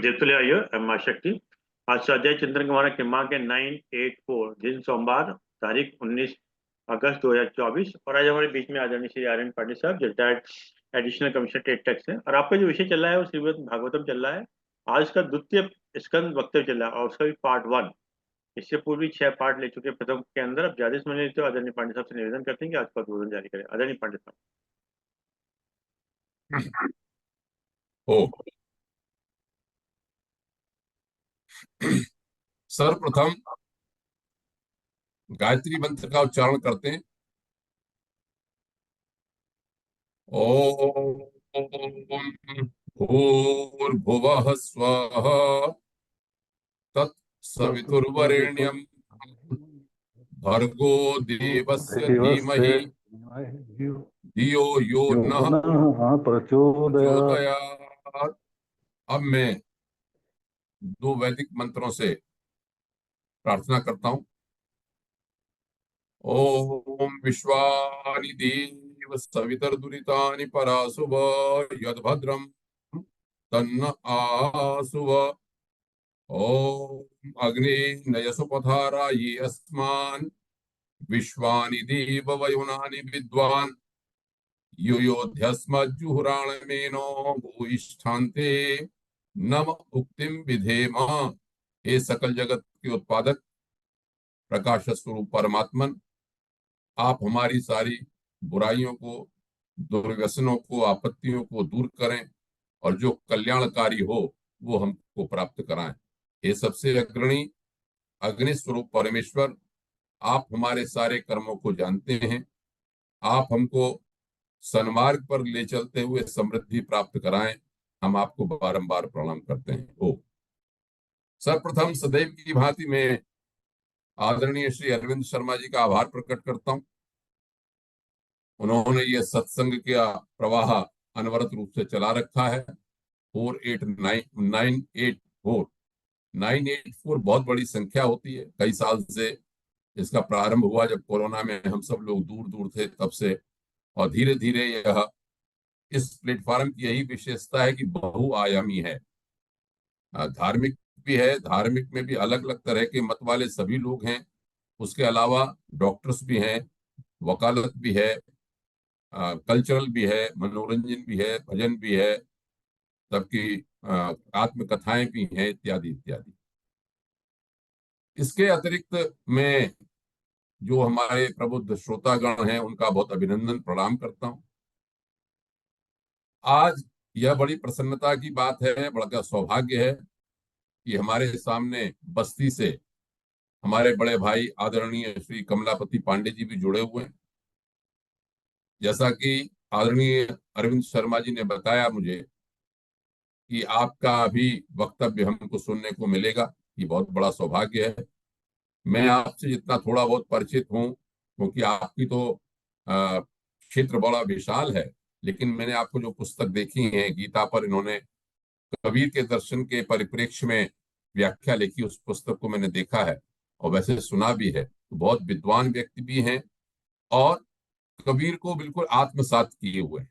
जयतुल्य आयु माँ शक्ति। आज स्वाध्याय चिंतन का हमारा क्रमांक है 984, दिन सोमवार, तारीख 19 अगस्त 2024। और आज हमारे बीच में आदरणीय श्री आर्यन पांडे साहब, जो retired additional commissioner trade tax है। और आपका जो विषय चल रहा है वो श्रीमद् भागवतम चल रहा है। आज का द्वितीय स्कंद वक्तव्य चल रहा है और उसका भी पार्ट 1। इससे पूर्व 6 पार्ट ले चुके प्रथम के अंदर। अब ज्यादा समय लेते हो, आदरणीय पांडे साहब से निवेदन करते हैं कि आज का उद्बोधन जारी करें। आदरणीय पांडे साहब। ओ सर्वप्रथम गायत्री मंत्र का उच्चारण करते हैं। ओम भूर्भुवः स्वः तत्सवितुर्वरेण्यं भर्गो देवस्य धीमहि धियो यो नः प्रचोदयात्। अब मैं 2 वैदिक मंत्रों से प्रार्थना करता हूं। ओम विश्वानि देव सवितर्दुरितानि परासुव यद्भद्रं तन्न आसुव। ओम अग्ने नयसु पथारा ये अस्मान् विश्वानि देव वयुनानि विद्वान् युयोध्यस्मज्जुहुराणमेनो भूयिष्ठान्ते नम उक्तिम विधेम। हे सकल जगत के उत्पादक प्रकाश स्वरूप परमात्मन, आप हमारी सारी बुराइयों को, दुर्व्यसनों को, आपत्तियों को दूर करें और जो कल्याणकारी हो वो हमको प्राप्त कराएं। हे सबसे अग्रणी अग्नि स्वरूप परमेश्वर, आप हमारे सारे कर्मों को जानते हैं। आप हमको सन्मार्ग पर ले चलते हुए समृद्धि प्राप्त कराएं। हम आपको बारंबार प्रणाम करते हैं। ओ सर्वप्रथम सदैव की भांति मैं आदरणीय श्री अरविंद शर्मा जी का आभार प्रकट करता हूं। उन्होंने ये सत्संग का प्रवाह अनवरत रूप से चला रखा है। 984 बहुत बड़ी संख्या होती है। कई साल से इसका प्रारंभ हुआ, जब कोरोना में हम सब लोग दूर दूर थे तब से, और धीरे धीरे यह इस प्लेटफॉर्म की यही विशेषता है कि बहुआयामी है। धार्मिक भी है, धार्मिक में भी अलग अलग तरह के मत वाले सभी लोग हैं। उसके अलावा डॉक्टर्स भी हैं, वकालत भी है, कल्चरल भी है, मनोरंजन भी है, भजन भी है, सबकी आत्मकथाएं भी हैं, इत्यादि इत्यादि। इसके अतिरिक्त मैं जो हमारे प्रबुद्ध श्रोतागण हैं उनका बहुत अभिनंदन प्रणाम करता हूं। आज यह बड़ी प्रसन्नता की बात है, बड़ा सौभाग्य है कि हमारे सामने बस्ती से हमारे बड़े भाई आदरणीय श्री कमलापति पांडे जी भी जुड़े हुए हैं। जैसा कि आदरणीय अरविंद शर्मा जी ने बताया मुझे कि आपका अभी वक्तव्य हमको सुनने को मिलेगा, ये बहुत बड़ा सौभाग्य है। मैं आपसे जितना थोड़ा बहुत परिचित हूँ, क्योंकि आपकी तो क्षेत्र बड़ा विशाल है, लेकिन मैंने आपको जो पुस्तक देखी है गीता पर, इन्होंने कबीर के दर्शन के परिप्रेक्ष्य में व्याख्या लिखी, उस पुस्तक को मैंने देखा है और वैसे सुना भी है। तो बहुत विद्वान व्यक्ति भी हैं और कबीर को बिल्कुल आत्मसात किए हुए हैं।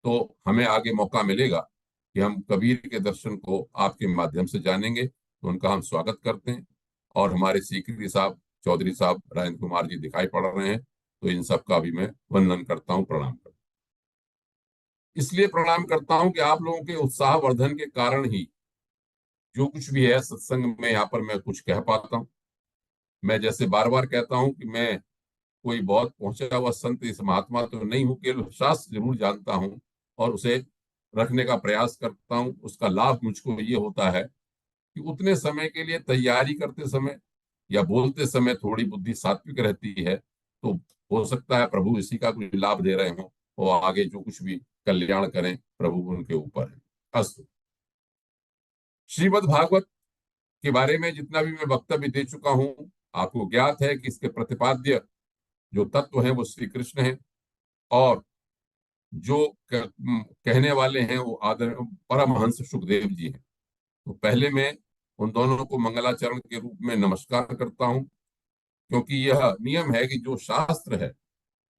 तो हमें आगे मौका मिलेगा कि हम कबीर के दर्शन को आपके माध्यम से जानेंगे, तो उनका हम स्वागत करते हैं। और हमारे सीकरी साहब, चौधरी साहब, राजेंद्र कुमार जी दिखाई पड़ रहे हैं, तो इन सब का भी मैं वंदन करता हूँ, प्रणाम करता हूँ। इसलिए प्रणाम करता हूं कि आप लोगों के उत्साह वर्धन के कारण ही जो कुछ भी है सत्संग में यहाँ पर मैं कुछ कह पाता हूँ। मैं जैसे बार बार कहता हूँ कि मैं कोई बहुत पहुंचा हुआ संत, इस महात्मा तो नहीं हूँ, केवल शास्त्र जरूर जानता हूँ और उसे रखने का प्रयास करता हूँ। उसका लाभ मुझको ये होता है कि उतने समय के लिए तैयारी करते समय या बोलते समय थोड़ी बुद्धि सात्विक रहती है, तो हो सकता है प्रभु इसी का कुछ लाभ दे रहे हों और आगे जो कुछ भी कल्याण करें, प्रभु उनके ऊपर है। अस्तु। श्रीमद् भागवत के बारे में जितना भी मैं वक्तव्य दे चुका हूं, आपको ज्ञात है कि इसके प्रतिपाद्य जो तत्व हैं वो श्री कृष्ण हैं और जो कहने वाले हैं वो आदर परमहंस सुखदेव जी हैं। तो पहले मैं उन दोनों को मंगलाचरण के रूप में नमस्कार करता हूं, क्योंकि यह नियम है कि जो शास्त्र है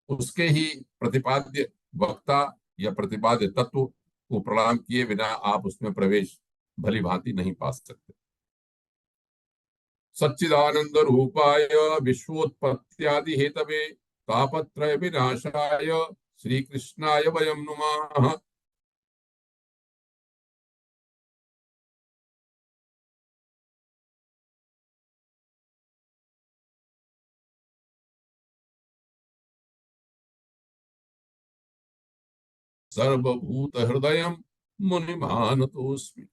उसके ही प्रतिपाद्य वक्ता या प्रतिपाद्य तत्व को प्रणाम किए बिना आप उसमें प्रवेश भली भांति नहीं पा सकते। सच्चिदानंद रूपाय विश्वोत्पत्त्यादि हेतवे तापत्रय विनाशाय श्री कृष्णाय वयं नुमः। सर्वभूत हृदय मुनिमानतोस्मि।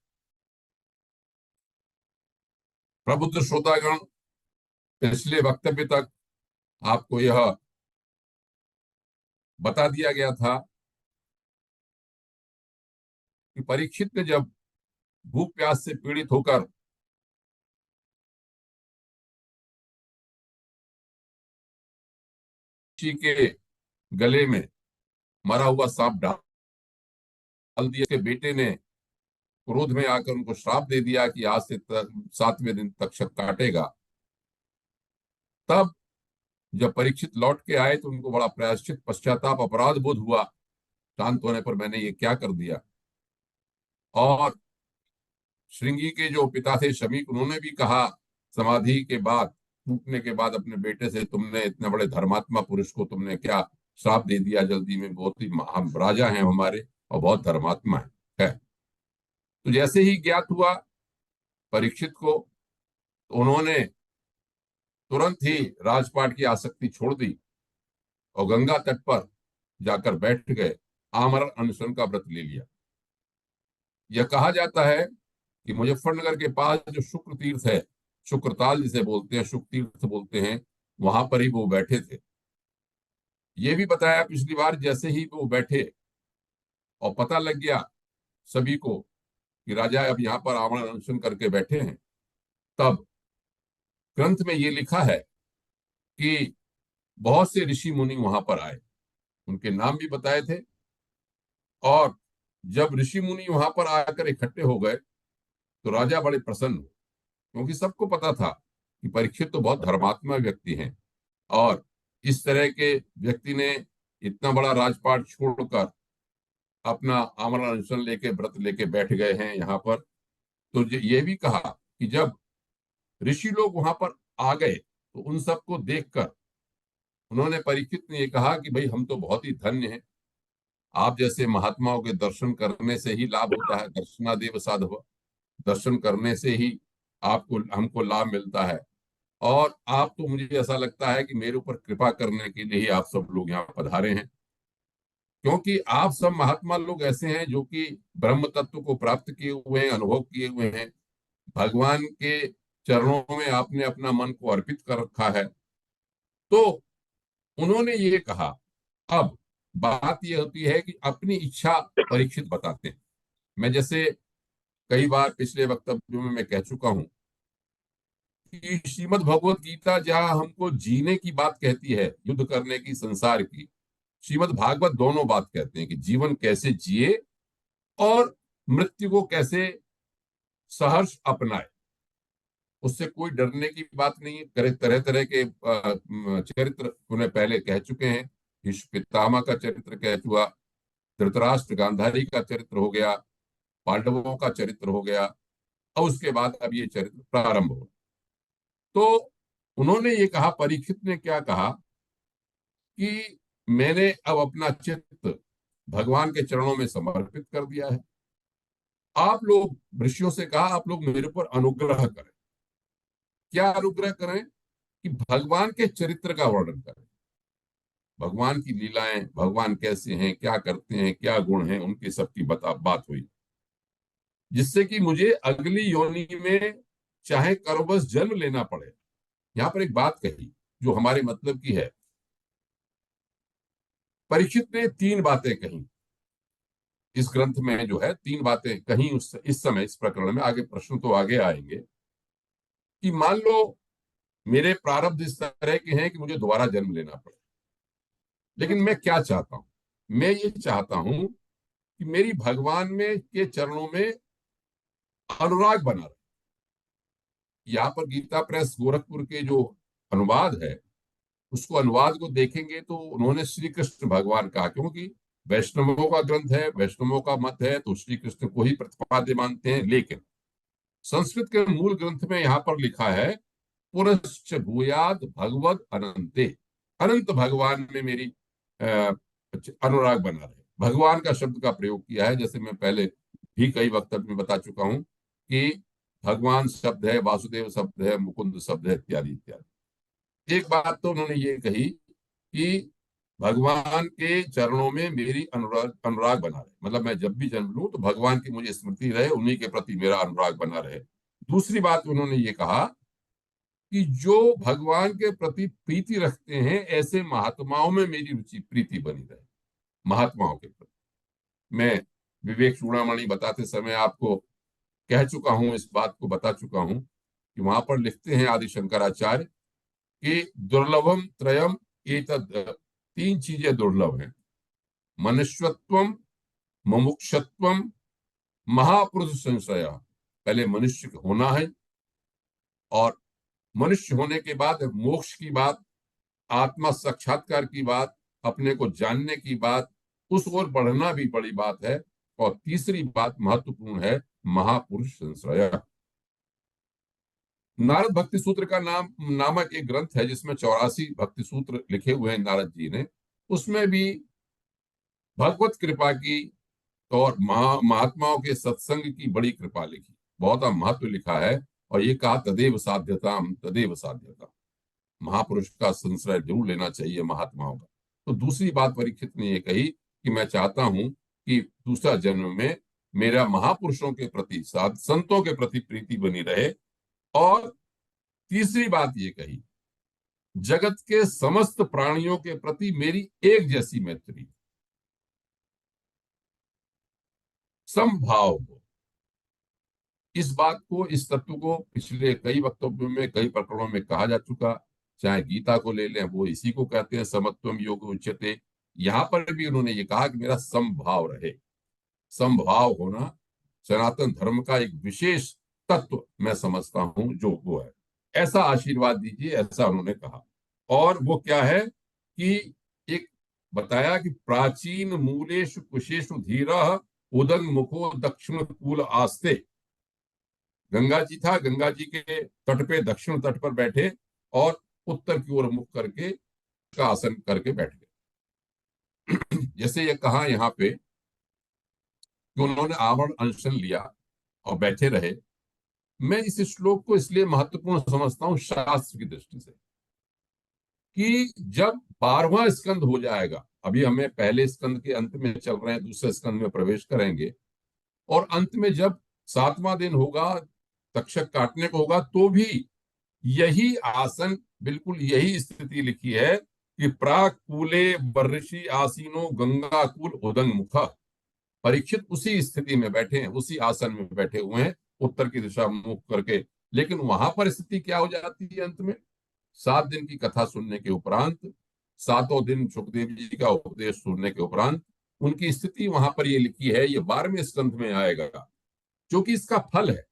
प्रबुद्ध श्रोतागण, पिछले वक्तव्य तक आपको यह बता दिया गया था कि परीक्षित ने जब भूख प्यास से पीड़ित होकर ऋषि के गले में मरा हुआ सांप डाल दिया, के बेटे ने क्रोध में आकर उनको श्राप दे दिया कि आज से 7वें दिन तक्षक काटेगा। तब जब परीक्षित लौट के आए तो उनको बड़ा प्रायश्चित, पश्चाताप, अपराध बोध हुआ। शांत होने पर मैंने ये क्या कर दिया। और श्रृंगी के जो पिता थे शमीक, उन्होंने भी कहा समाधि के बाद, टूटने के बाद अपने बेटे से, तुमने इतने बड़े धर्मात्मा पुरुष को तुमने क्या श्राप दे दिया जल्दी में, बहुत ही महान राजा हैं हमारे और बहुत धर्मात्मा है। तो जैसे ही ज्ञात हुआ परीक्षित को, तो उन्होंने तुरंत ही राजपाट की आसक्ति छोड़ दी और गंगा तट पर जाकर बैठ गए, आमरण अनशन का व्रत ले लिया। यह कहा जाता है कि मुजफ्फरनगर के पास जो शुक्र तीर्थ है, शुक्रताल जिसे बोलते हैं, शुक्र तीर्थ बोलते हैं, वहां पर ही वो बैठे थे। ये भी बताया पिछली बार, जैसे ही वो बैठे और पता लग गया सभी को कि राजा अब यहाँ पर आमरण अनशन करके बैठे हैं, तब ग्रंथ में ये लिखा है कि बहुत से ऋषि मुनि वहां पर आए, उनके नाम भी बताए थे। और जब ऋषि मुनि वहां पर आकर इकट्ठे हो गए तो राजा बड़े प्रसन्न हुए, क्योंकि सबको पता था कि परीक्षित तो बहुत धर्मात्मा व्यक्ति हैं और इस तरह के व्यक्ति ने इतना बड़ा राजपाट छोड़कर अपना आमरण अनशन लेके, व्रत लेके बैठ गए हैं यहाँ पर। तो ये भी कहा कि जब ऋषि लोग वहां पर आ गए तो उन सबको देखकर उन्होंने, परीक्षित ने ये कहा कि भाई हम तो बहुत ही धन्य हैं, आप जैसे महात्माओं के दर्शन करने से ही लाभ होता है, दर्शनादेव साधव, दर्शन करने से ही आपको हमको लाभ मिलता है। और आप तो, मुझे ऐसा लगता है कि मेरे ऊपर कृपा करने के लिए ही आप सब लोग यहाँ पधारे हैं, क्योंकि आप सब महात्मा लोग ऐसे हैं जो कि ब्रह्म तत्व को प्राप्त किए हुए हैं, अनुभव किए हुए हैं, भगवान के चरणों में आपने अपना मन को अर्पित कर रखा है। तो उन्होंने ये कहा, अब बात ये होती है कि अपनी इच्छा परीक्षित बताते हैं। मैं जैसे कई बार पिछले वक्तव्यों में मैं कह चुका हूं कि श्रीमद् भगवत गीता जहां हमको जीने की बात कहती है, युद्ध करने की, संसार की, श्रीमद् भागवत दोनों बात कहते हैं कि जीवन कैसे जिए और मृत्यु को कैसे सहर्ष अपनाए। उससे कोई डरने की बात नहीं है। तरह तरह के चरित्र उन्हें पहले कह चुके हैं। भीष्म पितामह का चरित्र कह चुका, धृतराष्ट्र गांधारी का चरित्र हो गया, पांडवों का चरित्र हो गया, और उसके बाद अब ये चरित्र प्रारंभ हो। तो उन्होंने ये कहा, परीक्षित ने क्या कहा कि मैंने अब अपना चित्त भगवान के चरणों में समर्पित कर दिया है। आप लोग, ऋषियों से कहा, आप लोग मेरे ऊपर अनुग्रह करें। क्या अनुग्रह करें? कि भगवान के चरित्र का वर्णन करें, भगवान की लीलाएं, भगवान कैसे हैं, क्या करते हैं, क्या गुण हैं, उनकी सबकी बात हुई, जिससे कि मुझे अगली योनि में चाहे करोबस जन्म लेना पड़े। यहां पर एक बात कही जो हमारे मतलब की है। परीक्षित ने 3 बातें कही इस ग्रंथ में, जो है 3 बातें कही इस समय, इस प्रकरण में। आगे प्रश्न तो आगे आएंगे कि मान लो मेरे प्रारब्ध इस तरह के हैं कि मुझे दोबारा जन्म लेना पड़े, लेकिन मैं क्या चाहता हूं? मैं ये चाहता हूं कि मेरी भगवान में के चरणों में अनुराग बना रहे। यहाँ पर गीता प्रेस गोरखपुर के जो अनुवाद है, उसको, अनुवाद को देखेंगे तो उन्होंने श्री कृष्ण भगवान कहा, क्योंकि वैष्णवों का ग्रंथ है, वैष्णवों का मत है, तो श्री कृष्ण को ही प्रतिपाद्य मानते हैं। लेकिन संस्कृत के मूल ग्रंथ में यहाँ पर लिखा है पुनश्च भूयाद भगवद अनंते, अनंत भगवान में मेरी अनुराग बना रहे। भगवान का शब्द का प्रयोग किया है, जैसे मैं पहले भी कई वक्तव्य में बता चुका हूं कि भगवान शब्द है, वासुदेव शब्द है, मुकुंद शब्द है, इत्यादि इत्यादि। एक बात तो उन्होंने ये कही कि भगवान के चरणों में मेरी अनुराग अनुराग बना रहे, मतलब मैं जब भी जन्म लूं तो भगवान की मुझे स्मृति रहे, उन्हीं के प्रति मेरा अनुराग बना रहे। दूसरी बात उन्होंने ये कहा कि जो भगवान के प्रति प्रीति रखते हैं ऐसे महात्माओं में मेरी रुचि प्रीति बनी रहे। महात्माओं के प्रति मैं विवेक चूड़ामणि बताते समय आपको कह चुका हूं, इस बात को बता चुका हूं कि वहां पर लिखते हैं आदि शंकराचार्य कि दुर्लभम त्रयम एतद, तीन चीजें दुर्लभ हैं, मनुष्यत्वम, मुमुक्षत्वम, महापुरुष संशय। पहले मनुष्य होना है, और मनुष्य होने के बाद मोक्ष की बात, आत्मा साक्षात्कार की बात, अपने को जानने की बात, उस ओर बढ़ना भी बड़ी बात है। और तीसरी बात महत्वपूर्ण है, महापुरुष संश्रय। नारद भक्ति सूत्र का नामक एक ग्रंथ है जिसमें 84 भक्ति सूत्र लिखे हुए हैं नारद जी ने। उसमें भी भगवत कृपा की और महात्माओं के सत्संग की बड़ी कृपा लिखी, बहुत महत्व लिखा है। और ये कहा तदेव साध्यता, तदेव साध्यता, महापुरुष का संश्रय जरूर लेना चाहिए महात्माओं का। तो दूसरी बात परीक्षित ने ये कही कि मैं चाहता हूं कि दूसरा जन्म में मेरा महापुरुषों के प्रति, संतों के प्रति प्रीति बनी रहे। और तीसरी बात ये कही, जगत के समस्त प्राणियों के प्रति मेरी एक जैसी मैत्री, समभाव हो। इस बात को, इस तत्व को पिछले कई वक्तव्यों में, कई प्रकरणों में कहा जा चुका। चाहे गीता को ले लें, वो इसी को कहते हैं समत्वम योग उच्यते। यहां पर भी उन्होंने ये कहा कि मेरा समभाव रहे। समभाव होना सनातन धर्म का एक विशेष तत्व मैं समझता हूं, जो वो है। ऐसा आशीर्वाद दीजिए, ऐसा उन्होंने कहा। और वो क्या है कि एक बताया कि प्राचीन मूलेषु कुशेषु धीरः उदंग मुखो दक्षिण कूल आस्ते। गंगा जी था, गंगा जी के तट पे, दक्षिण तट पर बैठे और उत्तर की ओर मुख करके का आसन करके बैठ गए। जैसे ये कहा यहाँ पे कि उन्होंने आवरण अनशन लिया और बैठे रहे। मैं इस श्लोक को इसलिए महत्वपूर्ण समझता हूं शास्त्र की दृष्टि से कि जब 12वां स्कंद हो जाएगा, अभी हमें पहले स्कंद के अंत में चल रहे हैं, दूसरे स्कंद में प्रवेश करेंगे, और अंत में जब 7वां दिन होगा, तक्षक काटने को होगा, तो भी यही आसन, बिल्कुल यही स्थिति लिखी है कि प्राक कूले बर्षि आसीनो गंगा कूल उदंग मुख। परीक्षित उसी स्थिति में बैठे हैं, उसी आसन में बैठे हुए हैं, उत्तर की दिशा मुख करके। लेकिन वहां पर स्थिति क्या हो जाती है अंत में? 7 दिन की कथा सुनने के उपरांत, 7वें दिन सुखदेव जी का उपदेश सुनने के उपरांत उनकी स्थिति वहां पर ये लिखी है। ये 12वें स्कंध में आएगा, जो कि इसका फल है।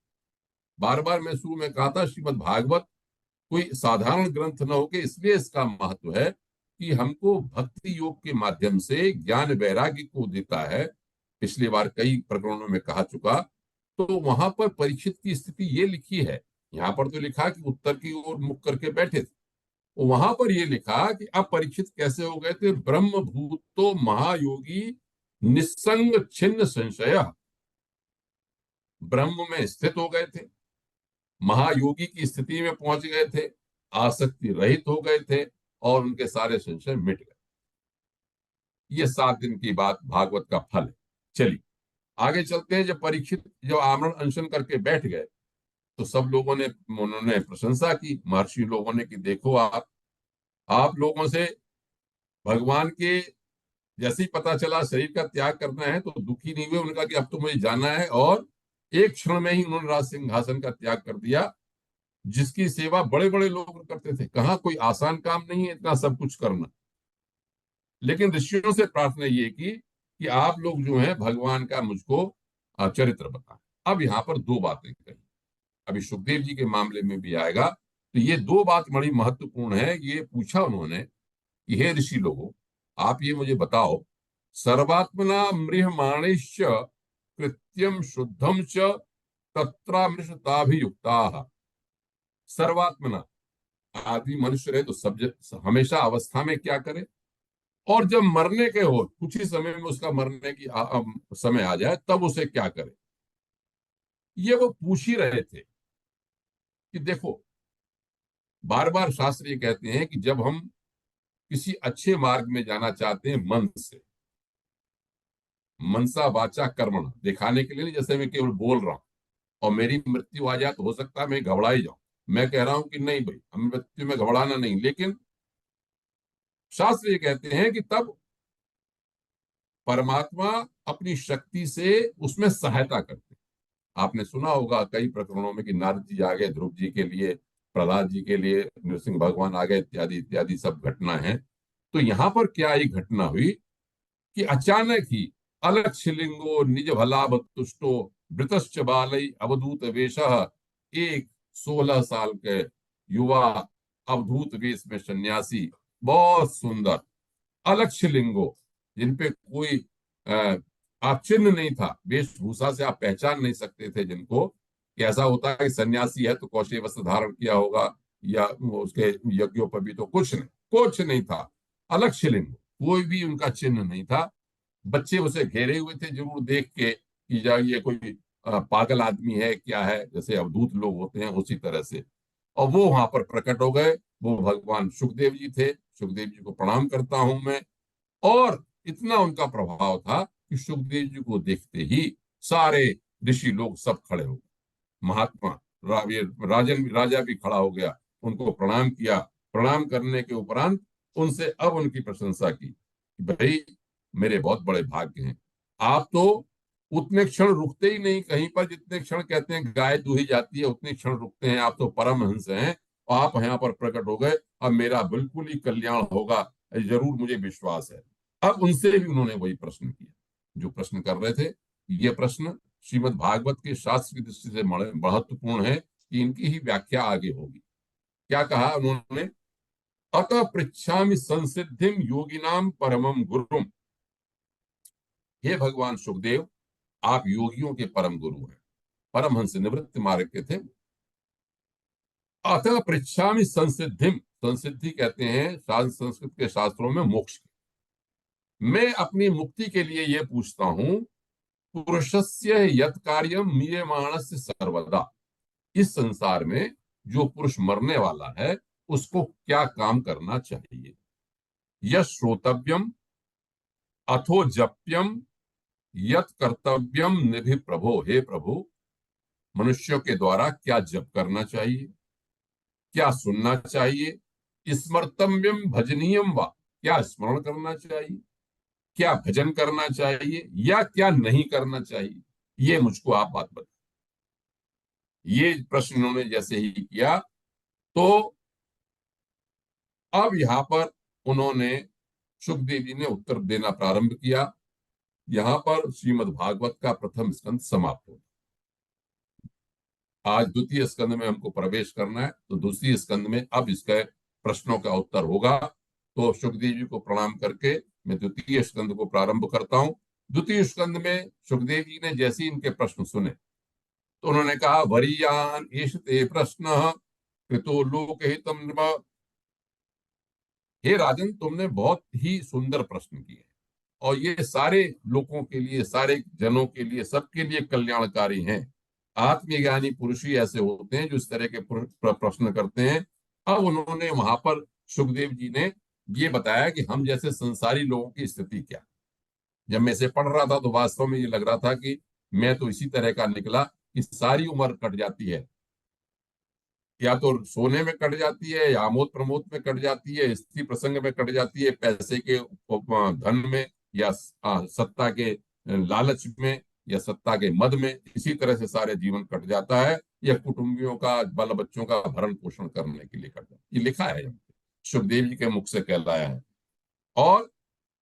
बार बार मैं शुरू में कहा था, श्रीमद् भागवत कोई साधारण ग्रंथ न हो के, इसलिए इसका महत्व है कि हमको भक्ति योग के माध्यम से ज्ञान वैराग्य को देता है। पिछली बार कई प्रकरणों में कहा चुका। तो वहां पर परीक्षित की स्थिति ये लिखी है। यहाँ पर तो लिखा कि उत्तर की ओर मुख करके बैठे थे, वहां पर ये लिखा कि अब परीक्षित कैसे हो गए थे? ब्रह्म भूतो महायोगी निस्संग छिन्न संशय, ब्रह्म में स्थित हो गए थे, महायोगी की स्थिति में पहुंच गए थे, आसक्ति रहित हो गए थे, और उनके सारे संशय मिट गए। ये 7 दिन की बात भागवत का फल है। चलिए आगे चलते हैं। जब परीक्षित जब आमरण अनशन करके बैठ गए तो सब लोगों ने, उन्होंने प्रशंसा की, महर्षि लोगों ने, कि देखो आप लोगों से भगवान के जैसे ही पता चला शरीर का त्याग करना है तो दुखी नहीं हुए। उन्होंने कहा कि अब तो मुझे जाना है, और एक क्षण में ही उन्होंने राज सिंहासन का त्याग कर दिया, जिसकी सेवा बड़े बड़े लोग करते थे। कहाँ कोई आसान काम नहीं है इतना सब कुछ करना। लेकिन ऋषियों से प्रार्थना ये की कि आप लोग जो हैं भगवान का मुझको चरित्र बताएं। अब यहाँ पर 2 बातें कही, अभी सुखदेव जी के मामले में भी आएगा। तो ये 2 बात बड़ी महत्वपूर्ण है। ये पूछा उन्होंने कि हे ऋषि लोगों, आप ये मुझे बताओ, सर्वात्मना मृहमाणेश्च कृत्यम शुद्धम च तत्रामृषताभियुक्ताः सर्वात्मना। आदि मनुष्य रहे तो सब हमेशा अवस्था में क्या करे, और जब मरने के हो कुछ ही समय में उसका मरने की समय आ जाए तब उसे क्या करे। ये वो पूछ ही रहे थे कि देखो, बार बार शास्त्र ये कहते हैं कि जब हम किसी अच्छे मार्ग में जाना चाहते हैं मन से, मनसा वाचा कर्मण, दिखाने के लिए नहीं, जैसे मैं केवल बोल रहा हूं और मेरी मृत्यु आ जाए तो हो सकता है मैं घबरा ही जाऊं। मैं कह रहा हूं कि नहीं भाई, हम मृत्यु में घबराना नहीं, लेकिन शास्त्र ये कहते हैं कि तब परमात्मा अपनी शक्ति से उसमें सहायता करते हैं। आपने सुना होगा कई प्रकरणों में कि नारद जी आ गए ध्रुव जी के लिए, प्रहलाद जी के लिए नृसिंह भगवान आ गए, इत्यादि इत्यादि सब घटना है। तो यहाँ पर क्या एक घटना हुई कि अचानक ही अलक्षलिंगो निज भलाभ तुष्टो वृतश्च बालई अवधूत वेशः, एक 16 साल के युवा अवधूत वेश में सन्यासी, बहुत सुंदर, अलक्षलिंगो, जिनपे कोई आप चिन्ह नहीं था, वेशभूषा से आप पहचान नहीं सकते थे जिनको, कि ऐसा होता है कि सन्यासी है तो कौशे वस्त्र धारण किया होगा या उसके यज्ञोपवीत तो कुछ नहीं था। अलक्षलिंग, कोई भी उनका चिन्ह नहीं था। बच्चे उसे घेरे हुए थे जरूर देख के कि या ये कोई पागल आदमी है क्या है, जैसे अवधूत लोग होते हैं उसी तरह से। और वो वहां पर प्रकट हो गए। वो भगवान सुखदेव जी थे। सुखदेव जी को प्रणाम करता हूं मैं। और इतना उनका प्रभाव था कि सुखदेव जी को देखते ही सारे ऋषि लोग सब खड़े हो गए। महात्मा राजन राजा भी खड़ा हो गया, उनको प्रणाम किया। प्रणाम करने के उपरांत उनसे अब उनकी प्रशंसा की कि भाई मेरे बहुत बड़े भाग्य हैं। आप तो उतने क्षण रुकते ही नहीं कहीं पर, जितने क्षण कहते हैं गाय दूही जाती है उतने क्षण रुकते हैं। आप तो परमहंस हैं, आप यहाँ पर प्रकट हो गए, अब मेरा बिल्कुल ही कल्याण होगा, जरूर मुझे विश्वास है। अब उनसे भी उन्होंने वही प्रश्न किया जो प्रश्न कर रहे थे। ये प्रश्न श्रीमद् भागवत के शास्त्र की दृष्टि से महत्वपूर्ण है कि इनकी ही व्याख्या आगे होगी। क्या कहा उन्होंने? अतः पृच्छामि संसिद्धिम योगिनाम परमम गुरुम। हे भगवान सुखदेव, आप योगियों के परम गुरु हैं, परमहंस निवृत्त मार्ग के थे। अतः पृच्छामि संसिद्धिम, संसिद्धि कहते हैं संस्कृत के शास्त्रों में मोक्ष। मैं अपनी मुक्ति के लिए यह पूछता हूं, पुरुषस्य यत् कार्यम मीयमाणस्य सर्वदा, इस संसार में जो पुरुष मरने वाला है उसको क्या काम करना चाहिए। यश श्रोतव्यम अथो जप्यम यत कर्तव्यम निधि प्रभो, हे प्रभु, मनुष्यों के द्वारा क्या जप करना चाहिए, क्या सुनना चाहिए, स्मर्तव्यम भजनीयम वा, क्या स्मरण करना चाहिए, क्या भजन करना चाहिए या क्या नहीं करना चाहिए, ये मुझको आप बात बताइए। ये प्रश्न उन्होंने जैसे ही किया तो अब यहां पर उन्होंने, सुखदेव जी ने उत्तर देना प्रारंभ किया। यहां पर श्रीमद् भागवत का प्रथम स्कंद समाप्त हो। आज द्वितीय स्कंद में हमको प्रवेश करना है, तो दूसरी स्कंद में अब इसके प्रश्नों का उत्तर होगा। तो सुखदेव जी को प्रणाम करके मैं द्वितीय स्कंद को प्रारंभ करता हूं। द्वितीय स्कंद में सुखदेव जी ने जैसे इनके प्रश्न सुने तो उन्होंने कहा, वरीयान ईशते प्रश्न कृतो लोकहितम नृप। हे राजन, तुमने बहुत ही सुंदर प्रश्न किए और ये सारे लोगों के लिए, सारे जनों के लिए, सबके लिए कल्याणकारी हैं। आत्मज्ञानी पुरुष ही ऐसे होते हैं जो इस तरह के प्रश्न करते हैं। अब उन्होंने वहां पर सुखदेव जी ने ये बताया कि हम जैसे संसारी लोगों की स्थिति क्या। जब मैं इसे पढ़ रहा था तो वास्तव में ये लग रहा था कि मैं तो इसी तरह का निकला कि सारी उम्र कट जाती है, या तो सोने में कट जाती है, या आमोद प्रमोद में कट जाती है, स्त्री प्रसंग में कट जाती है, पैसे के धन में, या सत्ता के लालच में, या सत्ता के मद में, इसी तरह से सारे जीवन कट जाता है, या कुटुंबियों का, बाल बच्चों का भरण पोषण करने के लिए कट जाता है। ये लिखा है, सुखदेव जी के मुख से कहलाया है। और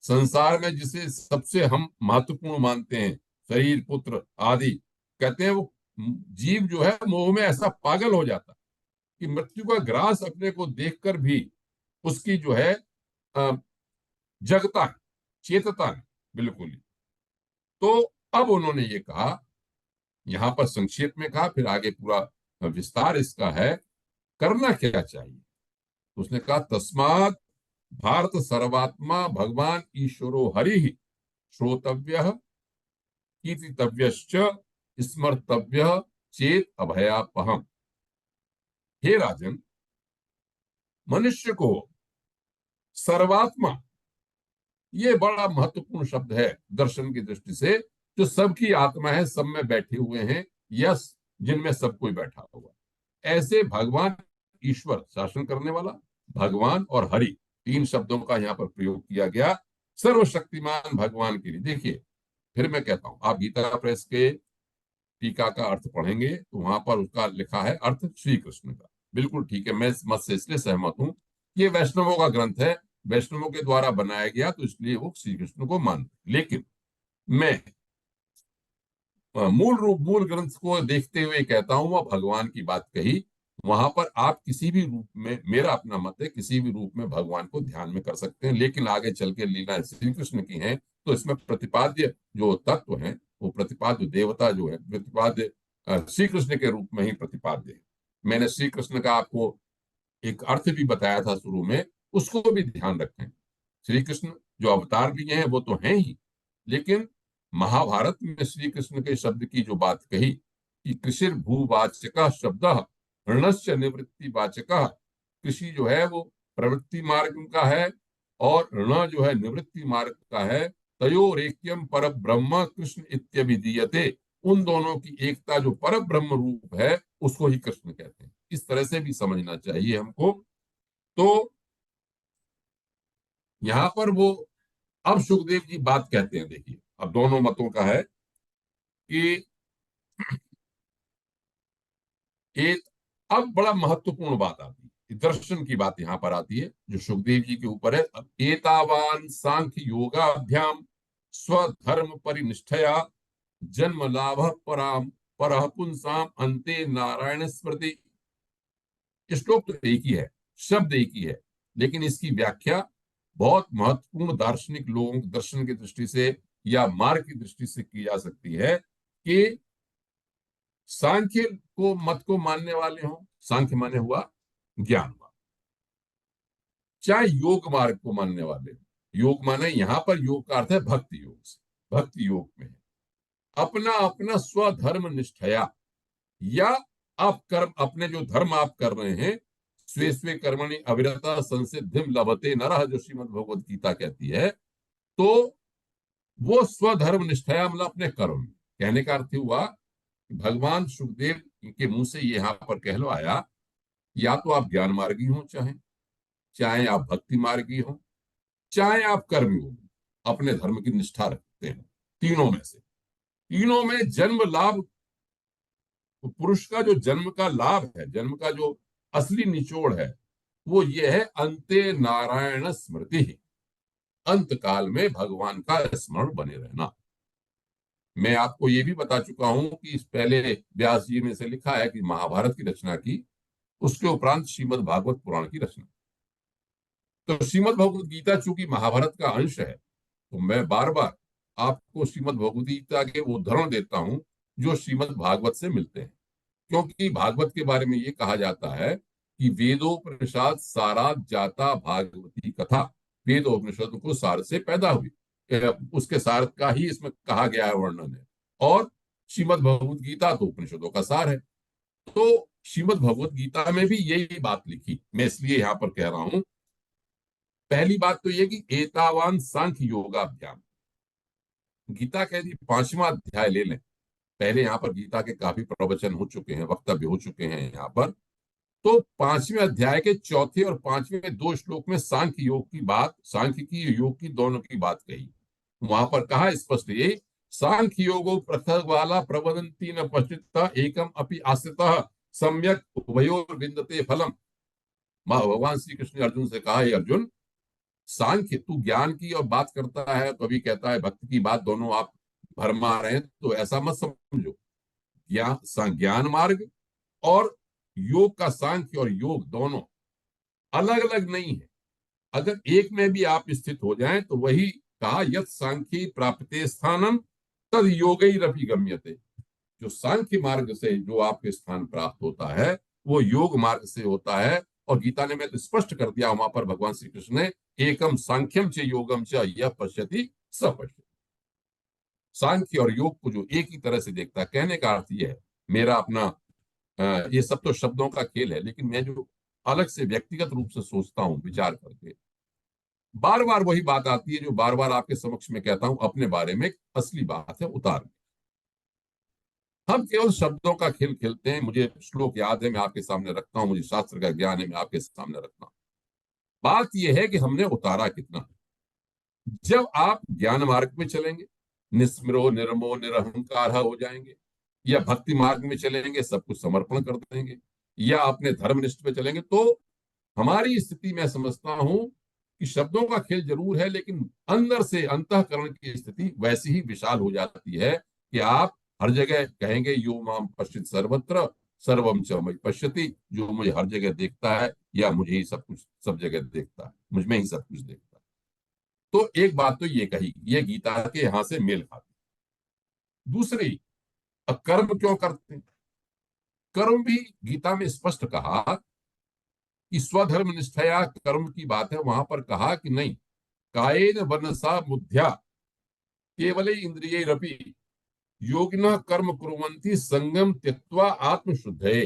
संसार में जिसे सबसे हम महत्वपूर्ण मानते हैं, शरीर पुत्र आदि, कहते हैं वो जीव जो है मोह में ऐसा पागल हो जाता है कि मृत्यु का ग्रास अपने को देखकर भी उसकी जो है जगता है, चेतता है बिल्कुल ही। तो अब उन्होंने ये कहा यहाँ पर संक्षेप में कहा, फिर आगे पूरा विस्तार इसका है, करना क्या चाहिए। उसने कहा तस्मात् भारत सर्वात्मा भगवान ईश्वरो हरि श्रोतव्य कीर्तितव्यश्च स्मर्तव्य चेत अभयापहम। हे राजन, मनुष्य को सर्वात्मा, ये बड़ा महत्वपूर्ण शब्द है दर्शन की दृष्टि से। जो सबकी आत्मा है, सब में बैठे हुए हैं, यस, जिनमें सब कोई बैठा हुआ, ऐसे भगवान ईश्वर, शासन करने वाला भगवान और हरि, तीन शब्दों का यहाँ पर प्रयोग किया गया सर्वशक्तिमान भगवान के लिए। देखिए, फिर मैं कहता हूं, आप गीता प्रेस के टीका का अर्थ पढ़ेंगे तो वहां पर उसका लिखा है अर्थ श्री कृष्ण का। बिल्कुल ठीक है, मैं इस मत से इसलिए सहमत हूं, ये वैष्णवों का ग्रंथ है, वैष्णवों के द्वारा बनाया गया, तो इसलिए वो श्री कृष्ण को मान। लेकिन मैं मूल ग्रंथ को देखते हुए कहता हूं, वह भगवान की बात कही, वहां पर आप किसी भी रूप में, मेरा अपना मत है, किसी भी रूप में भगवान को ध्यान में कर सकते हैं। लेकिन आगे चल के लीला श्री कृष्ण की है, तो इसमें प्रतिपाद्य जो तत्व है, वो प्रतिपाद्य देवता जो है, प्रतिपाद्य श्री कृष्ण के रूप में ही प्रतिपाद्य है। मैंने श्री कृष्ण का आपको एक अर्थ भी बताया था शुरू में, उसको भी ध्यान रखें। श्री कृष्ण जो अवतार भी हैं वो तो हैं ही, लेकिन महाभारत में श्री कृष्ण के शब्द की जो बात कही कि कृषिर भूवाचक शब्द ऋणस्य निवृत्ति वाचक, कृषि जो है वो प्रवृत्ति मार्ग का है और ऋण जो है निवृत्ति मार्ग का है। तयोरेक्यम पर ब्रह्म कृष्ण इत्यभिधीयते, उन दोनों की एकता जो पर ब्रह्म रूप है उसको ही कृष्ण कहते हैं। इस तरह से भी समझना चाहिए हमको। तो यहां पर वो अब सुखदेव जी बात कहते हैं, देखिए अब दोनों मतों का है कि एक, अब बड़ा महत्वपूर्ण बात आती है, दर्शन की बात यहां पर आती है जो सुखदेव जी के ऊपर है। अब एतावान सांख्य योगाभ्याम स्वधर्म परिनिष्ठया जन्म लाभ पराम परह पुंसाम अंते नारायण स्मृति। श्लोक तो एक ही है, शब्द एक ही है, लेकिन इसकी व्याख्या बहुत महत्वपूर्ण दार्शनिक लोगों दर्शन की दृष्टि से या मार्ग की दृष्टि से की जा सकती है कि सांख्य को मत को मानने वाले हों, सांख्य माने हुआ ज्ञान मार्ग, चाहे योग मार्ग को मानने वाले, योग माने यहां पर योग का अर्थ है भक्ति योग से, भक्ति योग में अपना अपना स्वधर्म निष्ठया, या आप कर्म, अपने जो धर्म आप कर रहे हैं, स्वे स्वे कर्मणि अविरता संसिद्धिम लभते नरः, जो श्रीमद् भगवद गीता कहती है, तो वो स्वधर्म निष्ठया मतलब अपने कर्म। कहने का अर्थ हुआ भगवान सुखदेव के मुंह से ये यहाँ पर कहलवाया, या तो आप ज्ञान मार्गी हो, चाहे आप भक्ति मार्गी हो, चाहे आप कर्मी हो, अपने धर्म की निष्ठा रखते हैं, तीनों में से, तीनों में जन्म लाभ, पुरुष का जो जन्म का लाभ है, जन्म का जो असली निचोड़ है, वो ये है अंते नारायण स्मृति, अंत काल में भगवान का स्मरण बने रहना। मैं आपको ये भी बता चुका हूं कि इस पहले व्यास जी ने से लिखा है कि महाभारत की रचना की, उसके उपरांत श्रीमद् भागवत पुराण की रचना। तो श्रीमद् भगवद गीता चूंकि महाभारत का अंश है, तो मैं बार बार आपको श्रीमद् भगवद गीता के उदाहरण देता हूं जो श्रीमद् भागवत से मिलते हैं, क्योंकि भागवत के बारे में ये कहा जाता है कि वेदोपनिषद सारात जाता भागवती कथा, वेदोपनिषद को सार से पैदा हुई, उसके सार का ही इसमें कहा गया है, वर्णन है। और श्रीमद् भगवद गीता तो उपनिषदों का सार है। तो श्रीमद् भगवद गीता में भी यही बात लिखी, मैं इसलिए यहां पर कह रहा हूं। पहली बात तो यह कि एतावान सांख्य योगाभ्याम, गीता कह दी 5वां अध्याय ले लें, पहले यहाँ पर गीता के काफी प्रवचन हो चुके हैं, वक्तव्य हो चुके हैं यहाँ पर। तो 5वें अध्याय के चौथे और 5वें 2 श्लोक में सांख्य योग की बात, सांख्य की योग की दोनों की बात कही। वहां पर कहा स्पष्ट यही, सांख्य योगो पृथक वाला प्रवदंती न पश्चित एकम अपि आश्रितः सम्यक उभयोर विन्दते फलम। भगवान श्री कृष्ण ने अर्जुन से कहा, अर्जुन, सांख्य तू ज्ञान की और बात करता है, कभी कहता है भक्ति की बात, दोनों आप भरमा रहे हैं, तो ऐसा मत समझो। ज्ञान मार्ग और योग का सांख्य और योग दोनों अलग अलग नहीं है। अगर एक में भी आप स्थित हो जाएं तो वही कहा, यत सांख्य प्राप्ते स्थानम तद योगैरपि गम्यते, जो सांख्य मार्ग से जो आपके स्थान प्राप्त होता है वो योग मार्ग से होता है। और गीता ने मैं तो स्पष्ट कर दिया वहां पर भगवान श्री कृष्ण ने, एकम सांख्यम च योगम च यह पश्यति स पश्यति। सांख्य और योग को जो एक ही तरह से देखता है, कहने का अर्थ यह है, मेरा अपना ये सब तो शब्दों का खेल है, लेकिन मैं जो अलग से व्यक्तिगत रूप से सोचता हूँ विचार करके, बार बार वही बात आती है जो बार बार आपके समक्ष में कहता हूं अपने बारे में, असली बात है उतार। हम केवल शब्दों का खेल खेलते हैं। मुझे श्लोक याद है, मैं आपके सामने रखता हूं, मुझे शास्त्र का ज्ञान है, मैं आपके सामने रखता हूं। बात यह है कि हमने उतारा कितना। जब आप ज्ञान मार्ग में चलेंगे, निस्मरो निर्मो निरहंकार हो जाएंगे, या भक्ति मार्ग में चलेंगे, सब कुछ समर्पण कर देंगे, या अपने धर्मनिष्ठ पे चलेंगे, तो हमारी स्थिति मैं समझता हूं कि शब्दों का खेल जरूर है, लेकिन अंदर से अंतःकरण की स्थिति वैसी ही विशाल हो जाती है कि आप हर जगह कहेंगे यो माम पश्चित सर्वत्र सर्वम च मयि पश्यति, जो मुझे हर जगह देखता है या मुझे ही सब कुछ सब जगह देखता है, मुझ में ही सब कुछ देखता है। तो एक बात तो ये कही, ये गीता के यहां से मेल खाती। दूसरी, अब कर्म क्यों करते हैं? कर्म भी गीता में स्पष्ट कहा कि स्वधर्म निष्ठया कर्म की बात है। वहां पर कहा कि नहीं, कायेन मनसा बुद्ध्या केवल इंद्रियैरपि योगिनः कर्म कुर्वन्ति संगम त्यक्त्वा आत्मशुद्धये।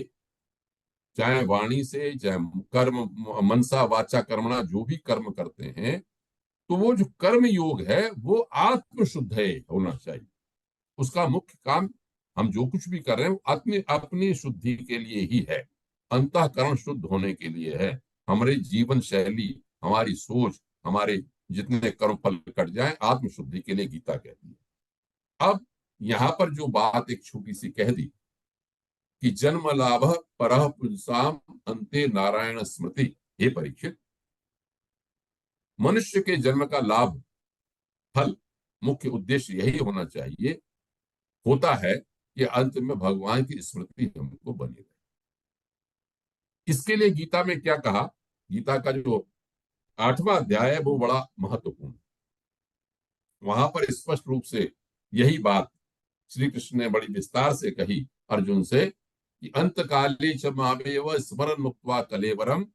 चाहे वाणी से, चाहे कर्म मनसा वाचा कर्मणा, जो भी कर्म करते हैं, तो वो जो कर्म योग है वो आत्मशुद्ध होना चाहिए। उसका मुख्य काम, हम जो कुछ भी कर रहे हैं अपनी अपनी शुद्धि के लिए ही है, अंतःकरण शुद्ध होने के लिए है। हमारे जीवन शैली, हमारी सोच, हमारे जितने कर्म फल कट जाए, आत्मशुद्धि के लिए गीता कहती है। अब यहां पर जो बात एक छोटी सी कह दी कि जन्म लाभ परः पुंसाम अंते नारायण स्मृति, हे परीक्षित, मनुष्य के जन्म का लाभ, फल, मुख्य उद्देश्य यही होना चाहिए, होता है कि अंत में भगवान की स्मृति हमको बनी रहे। इसके लिए गीता में क्या कहा? गीता का जो 8वां अध्याय है वो बड़ा महत्वपूर्ण। वहां पर स्पष्ट रूप से यही बात श्री कृष्ण ने बड़ी विस्तार से कही अर्जुन से कि अंत काले च मामेव स्मरन् मुक्त्वा कलेवरम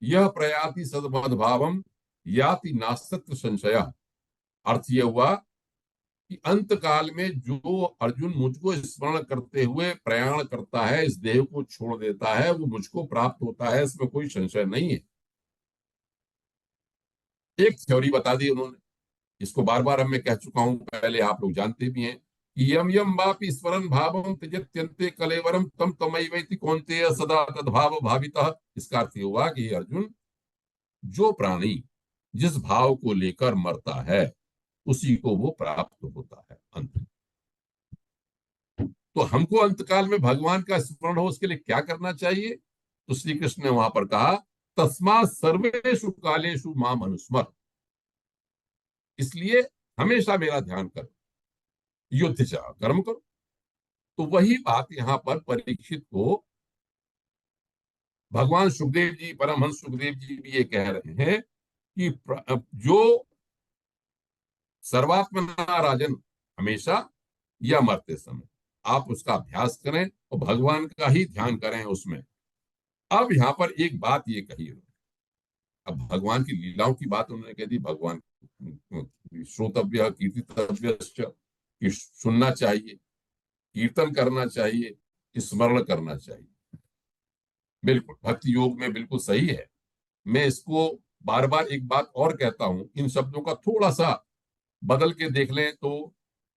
यह प्रयाति सद्मद्भावम याति नास्ति संशय। अर्थ यह हुआ कि अंत काल में जो अर्जुन मुझको स्मरण करते हुए प्रयाण करता है, इस देह को छोड़ देता है, वो मुझको प्राप्त होता है, इसमें कोई संशय नहीं है। एक थ्योरी बता दी उन्होंने, इसको बार बार मैं कह चुका हूं, पहले आप लोग जानते भी हैं कि यम यम वापि स्मरन् भावम त्यजत्यन्ते कलेवरम तम तमैवैति कौन्तेय सदा तद्भाव भावितः। इसका अर्थ हुआ कि अर्जुन, जो प्राणी जिस भाव को लेकर मरता है उसी को वो प्राप्त होता है अंत में। तो हमको अंतकाल में भगवान का स्मरण हो, उसके लिए क्या करना चाहिए? तो श्री कृष्ण ने वहां पर कहा तस्मात् सर्वेषु कालेषु माम अनुस्मर। इसलिए हमेशा मेरा ध्यान करो, युद्ध चाह कर्म करो। तो वही बात यहां पर परीक्षित को भगवान सुखदेव जी, परमहंस सुखदेव जी भी ये कह रहे हैं कि जो सर्वात्मना राजन, हमेशा या मरते समय आप उसका अभ्यास करें और भगवान का ही ध्यान करें उसमें। अब यहाँ पर एक बात ये कही उन्होंने, अब भगवान की लीलाओं की बात उन्होंने कह दी। भगवान श्रोतव्य कीर्तितव्य, कि सुनना चाहिए, कीर्तन करना चाहिए, स्मरण करना चाहिए। बिल्कुल भक्ति योग में बिल्कुल सही है। मैं इसको बार बार एक बात और कहता हूं, इन शब्दों का थोड़ा सा बदल के देख लें तो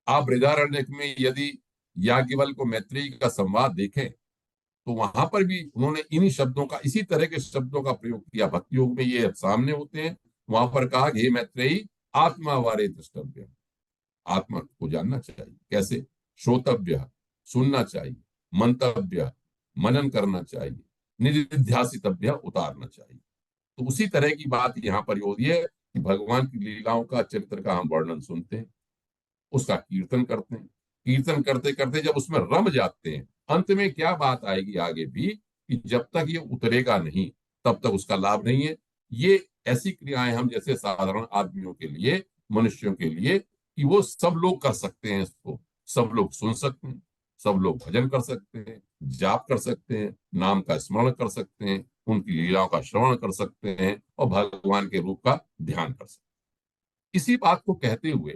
आप बृहदारण्यक में यदि याज्ञवल्क्य को मैत्रेयी का संवाद देखें तो वहां पर भी उन्होंने इन्हीं शब्दों का, इसी तरह के शब्दों का प्रयोग किया। भक्ति योग में ये सामने होते हैं। वहां पर कहा हे मैत्रेयी आत्मा वारे द्रष्टव्य, आत्मा को जानना चाहिए। कैसे? श्रोतव्य, सुनना चाहिए, मंतव्य, मनन करना चाहिए, निधिध्यासितव्य, उतारना चाहिए। तो उसी तरह की बात यहाँ पर हो रही है कि भगवान की लीलाओं का, चरित्र का हम वर्णन सुनते हैं, उसका कीर्तन करते हैं, कीर्तन करते करते जब उसमें रम जाते हैं, अंत में क्या बात आएगी आगे भी कि जब तक ये उतरेगा नहीं तब तक उसका लाभ नहीं है। ये ऐसी क्रियाएं हम जैसे साधारण आदमियों के लिए, मनुष्यों के लिए, कि वो सब लोग कर सकते हैं, इसको सब लोग सुन सकते हैं, सब लोग भजन कर सकते हैं, जाप कर सकते हैं, नाम का स्मरण कर सकते हैं, उनकी लीलाओं का श्रवण कर सकते हैं और भगवान के रूप का ध्यान कर सकते हैं। इसी बात को कहते हुए,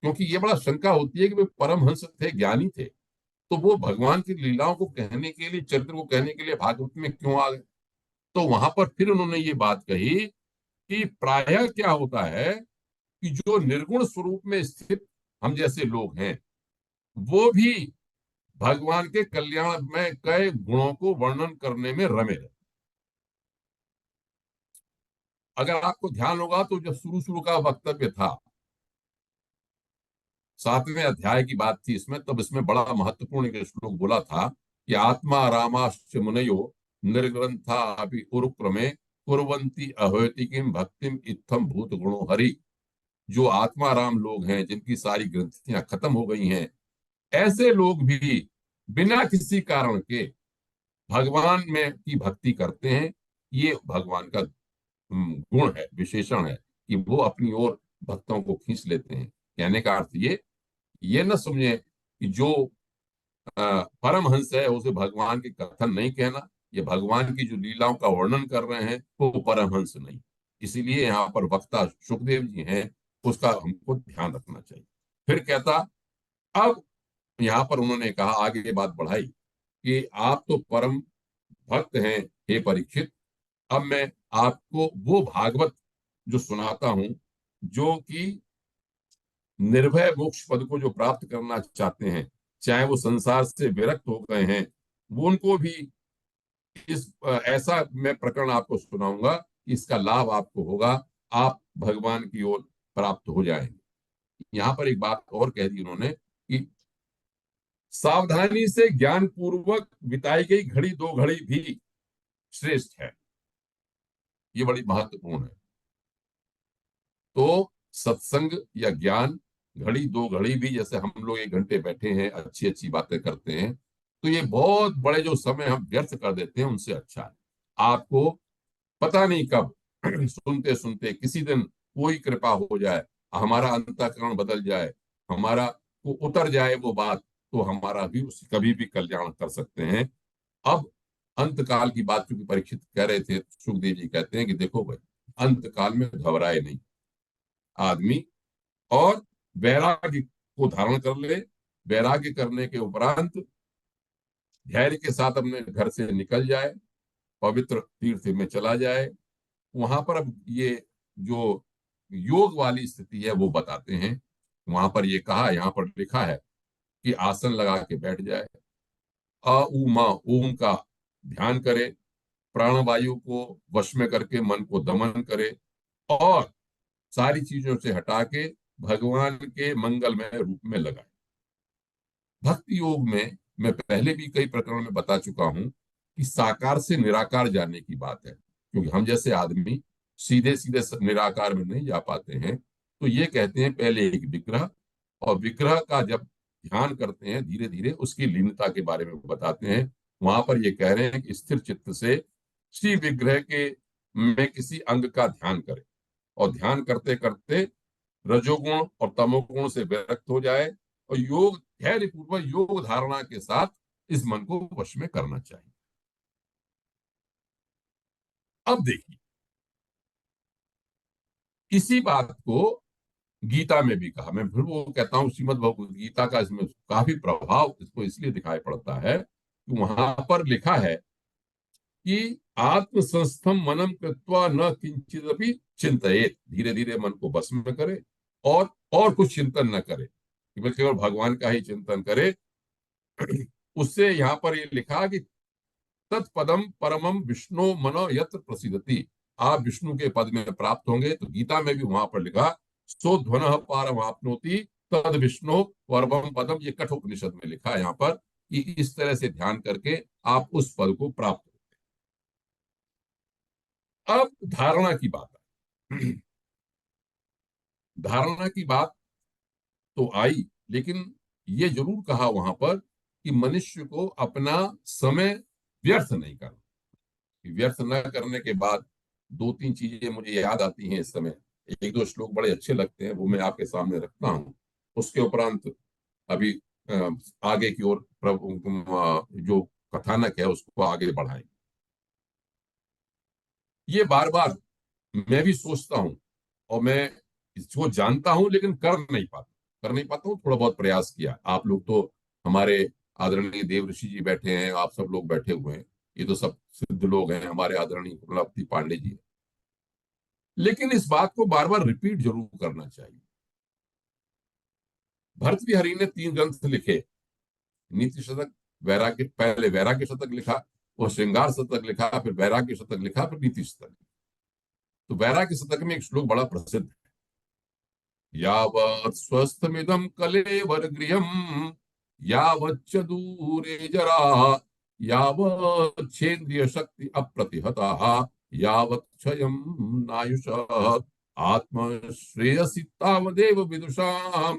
क्योंकि ये बड़ा शंका होती है कि वे परमहंस थे, ज्ञानी थे, तो वो भगवान की लीलाओं को कहने के लिए, चरित्र को कहने के लिए भागवत में क्यों आ गए। तो वहां पर फिर उन्होंने ये बात कही कि प्रायः क्या होता है कि जो निर्गुण स्वरूप में स्थित हम जैसे लोग हैं, वो भी भगवान के कल्याण में कई गुणों को वर्णन करने में रमे रहे। अगर आपको ध्यान होगा तो जब शुरू शुरू का वक्तव्य था, 7वें अध्याय की बात थी इसमें, तब इसमें बड़ा महत्वपूर्ण एक श्लोक बोला था कि आत्मा रामाश्च मुनयो निर्ग्रंथा अभी उरुक्रमे कुर्वन्ति अहोति किम भक्तिम इत्थम भूत गुणो हरि। जो आत्मा राम लोग हैं, जिनकी सारी ग्रंथियां खत्म हो गई हैं, ऐसे लोग भी बिना किसी कारण के भगवान में की भक्ति करते हैं। ये भगवान का गुण है, विशेषण है कि वो अपनी ओर भक्तों को खींच लेते हैं। कहने का अर्थ ये न समझे कि जो परमहंस है उसे भगवान के कथन नहीं कहना, ये भगवान की जो लीलाओं का वर्णन कर रहे हैं वो परमहंस नहीं। इसीलिए यहाँ पर वक्ता सुखदेव जी हैं, उसका हमको ध्यान रखना चाहिए। फिर कहता, अब यहाँ पर उन्होंने कहा, आगे ये बात बढ़ाई कि आप तो परम भक्त हैं हे परीक्षित, अब मैं आपको वो भागवत जो सुनाता हूं, जो कि निर्भय मोक्ष पद को जो प्राप्त करना चाहते हैं, चाहे वो संसार से विरक्त हो गए हैं, वो उनको भी इस ऐसा मैं प्रकरण आपको सुनाऊंगा कि इसका लाभ आपको होगा, आप भगवान की ओर प्राप्त हो जाएंगे। यहाँ पर एक बात और कह दी उन्होंने कि सावधानी से ज्ञान पूर्वक बिताई गई घड़ी दो घड़ी भी श्रेष्ठ है। ये बड़ी महत्वपूर्ण है। तो सत्संग या ज्ञान घड़ी दो घड़ी भी, जैसे हम लोग 1 घंटे बैठे हैं, अच्छी अच्छी बातें करते हैं, तो ये बहुत बड़े जो समय हम व्यर्थ कर देते हैं उनसे अच्छा है। आपको पता नहीं कब सुनते सुनते किसी दिन कोई कृपा हो जाए, हमारा अंतःकरण बदल जाए, हमारा वो उतर जाए वो बात, तो हमारा भी उस कभी भी कल्याण कर सकते हैं। अब अंत काल की बात चूंकि परीक्षित कह रहे थे, सुखदेव जी कहते हैं कि देखो भाई, अंत काल में घबराए नहीं आदमी, और वैराग्य को धारण कर ले। वैराग्य करने के उपरांत धैर्य के साथ अपने घर से निकल जाए, पवित्र तीर्थ में चला जाए। वहां पर अब ये जो योग वाली स्थिति है वो बताते हैं। वहां पर ये कहा, यहाँ पर लिखा है कि आसन लगा के बैठ जाए, अ उ म ओम का ध्यान करे, प्राणवायु को वश में करके मन को दमन करे, और सारी चीजों से हटा के भगवान के मंगलमय रूप में लगाए। भक्ति योग में मैं पहले भी कई प्रकरण में बता चुका हूं कि साकार से निराकार जाने की बात है, क्योंकि हम जैसे आदमी सीधे सीधे निराकार में नहीं जा पाते हैं। तो ये कहते हैं पहले एक विग्रह, और विग्रह का जब ध्यान करते हैं धीरे धीरे उसकी लीनता के बारे में बताते हैं। वहां पर ये कह रहे हैं कि स्थिर चित्त से श्री विग्रह के में किसी अंग का ध्यान करें, और ध्यान करते करते रजोगुण और तमोगुण से विरक्त हो जाए, और योग धैर्य पूर्वक योग धारणा के साथ इस मन को वश में करना चाहिए। अब देखिए, इसी बात को गीता में भी कहा। मैं फिर वो कहता हूँ, श्रीमद् भगवद गीता का इसमें काफी प्रभाव इसको इसलिए दिखाई पड़ता है कि वहां पर लिखा है कि आत्मसंस्थम मनम कृत्वा न किंचिदपि चिंतयेत, धीरे धीरे मन को बस में करे, और कुछ चिंतन न करे, केवल भगवान का ही चिंतन करे। उससे यहाँ पर ये लिखा कि तत्पदम परमम विष्णु मनो यत्र प्रसिद्धति, आप विष्णु के पद में प्राप्त होंगे। तो गीता में भी वहां पर लिखा, सो ध्वन पारम आपनोति तद विष्णु परमम पदम, ये कठोपनिषद में लिखा है यहाँ पर कि इस तरह से ध्यान करके आप उस पद को प्राप्त हो। अब धारणा की बात है। धारणा की बात तो आई, लेकिन ये जरूर कहा वहां पर कि मनुष्य को अपना समय व्यर्थ नहीं करना। व्यर्थ न करने के बाद 2-3 चीजें मुझे याद आती हैं इस समय। 1-2 श्लोक बड़े अच्छे लगते हैं, वो मैं आपके सामने रखता हूँ। उसके उपरांत अभी आगे की ओर जो कथानक है उसको आगे बढ़ाएं। ये बार बार मैं भी सोचता हूँ और मैं इसको जानता हूं लेकिन कर नहीं पाता हूँ। थोड़ा बहुत प्रयास किया। आप लोग तो हमारे आदरणीय देव ऋषि जी बैठे हैं, आप सब लोग बैठे हुए हैं, ये तो सब सिद्ध लोग हैं, हमारे आदरणीय कमलापति पांडे जी हैं। लेकिन इस बात को बार बार रिपीट जरूर करना चाहिए। भर्त बिहारी ने 3 ग्रंथ लिखे, नीति शतक, वैराग्य, पहले वैराग्य शतक लिखा, वो श्रृंगार शतक लिखा, फिर वैराग्य शतक लिखा, फिर नीति शतक। तो वैराग्य शतक में एक श्लोक बड़ा प्रसिद्ध है, यावत् स्वस्थमिदं कलेवर गृहम् यावच्च दूरे जरा यावच्छेन्द्रिय शक्ति अप्रतिहता यावत् क्षयं नायुषः आत्मश्रेयसि तावदेव विदुषां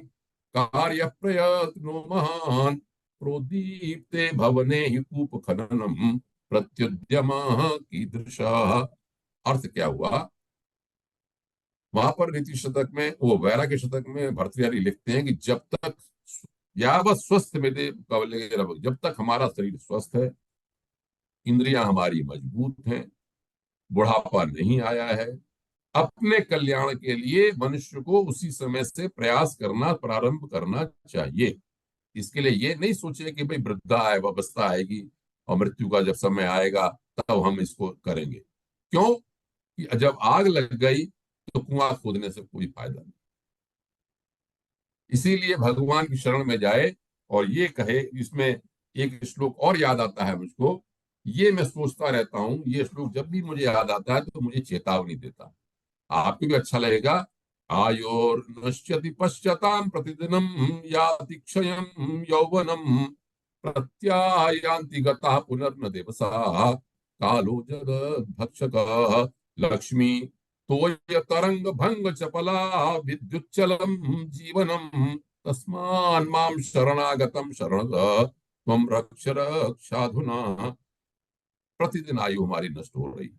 कार्य प्रयत्नो महान् प्रोदीप्ते भवने हि कूप खननम प्रत्युद्यमः कीदृशः। अर्थ क्या हुआ? वहां पर नीति शतक में, वो वैराग्य शतक में भर्तृहरि लिखते हैं कि जब तक यावत स्वस्थ में दे कवले रव, जब तक हमारा शरीर स्वस्थ है, इंद्रियां हमारी मजबूत हैं, बुढ़ापा नहीं आया है, अपने कल्याण के लिए मनुष्य को उसी समय से प्रयास करना प्रारंभ करना चाहिए। इसके लिए ये नहीं सोचे कि भाई वृद्धा है, अवस्था आएगी और मृत्यु का जब समय आएगा तब हम इसको करेंगे। क्यों? कि जब आग लग गई तो कुआं खोदने से कोई फायदा नहीं। इसीलिए भगवान की शरण में जाए और ये कहे। इसमें एक श्लोक और याद आता है मुझको, ये मैं सोचता रहता हूँ, ये श्लोक जब भी मुझे याद आता है तो मुझे चेतावनी देता। आपको भी अच्छा लगेगा। आयोर नश्यति पश्चाताम प्रतिदिनम याति क्षयं यौवनम प्रत्यायान्ति गता पुनर्न दिवसा कालो जगद भक्षक लक्ष्मी तोय तरंग भंग चपला विद्युच्चलम जीवनम तस्मान् मां शरणागतम शरण त्वं रक्ष रक्षाधुना। प्रतिदिन आयु हमारी नष्ट हो रही है,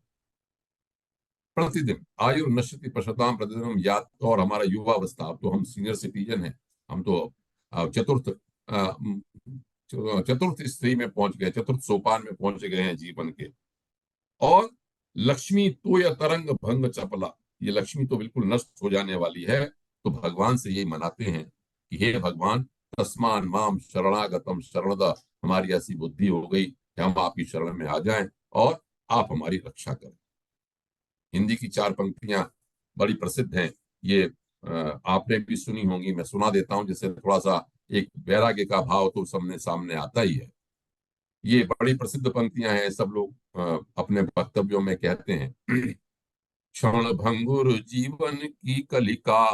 प्रतिदिन आयु नश्यति पश्चाताम प्रतिदिन याद। और हमारा युवा अवस्था, अब तो हम सीनियर सिटीजन हैं, हम तो चतुर्थ चतुर्थ स्त्री में पहुंच गए, चतुर्थ सोपान में पहुंच गए हैं जीवन के। और लक्ष्मी तो यह तरंग भंग चपला, ये लक्ष्मी तो बिल्कुल नष्ट हो जाने वाली है। तो भगवान से यही मनाते हैं कि हे भगवान, तस्मान माम शरणागतम शरणद, हमारी ऐसी बुद्धि हो गई कि हम आपकी शरण में आ जाएं और आप हमारी रक्षा करें। हिंदी की 4 पंक्तियां बड़ी प्रसिद्ध हैं, ये आपने भी सुनी होंगी, मैं सुना देता हूं, जिससे थोड़ा सा एक वैराग्य का भाव तो सामने सामने आता ही है। ये बड़ी प्रसिद्ध पंक्तियां हैं, सब लोग अपने वक्तव्यों में कहते हैं। क्षण भंगुर जीवन की कलिका,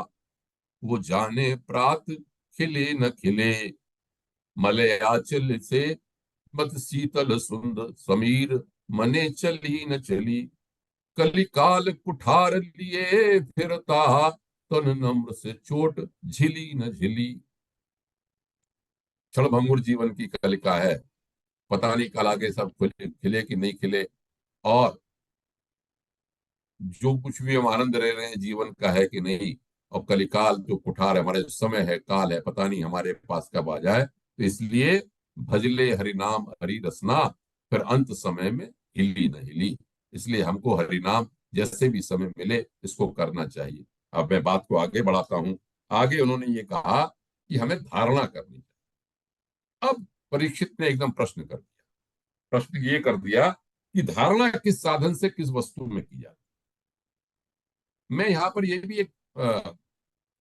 वो जाने प्रात खिले न खिले, मलयाचल से मत शीतल सुंद समीर, मने चली न चली, कलिकाल कुठार लिए फिरता, तन नम्र से चोट झिली न झिली। क्षणभंगुर जीवन की कलिका है, पता नहीं कल आगे सब खिले कि नहीं खिले, और जो कुछ भी हम आनंद ले रहे हैं जीवन का है कि नहीं। और कलिकाल जो कुठार है, हमारे समय है, काल है, पता नहीं हमारे पास कब आ जाए। तो इसलिए भजले हरि नाम हरि रसना, फिर अंत समय में हिली न हिली। इसलिए हमको हरि नाम जैसे भी समय मिले इसको करना चाहिए। अब मैं बात को आगे बढ़ाता हूं। आगे उन्होंने ये कहा कि हमें धारणा करनी चाहिए। अब परीक्षित ने एकदम प्रश्न कर दिया, प्रश्न ये कर दिया कि धारणा किस साधन से किस वस्तु में की जाती। मैं यहाँ पर ये भी एक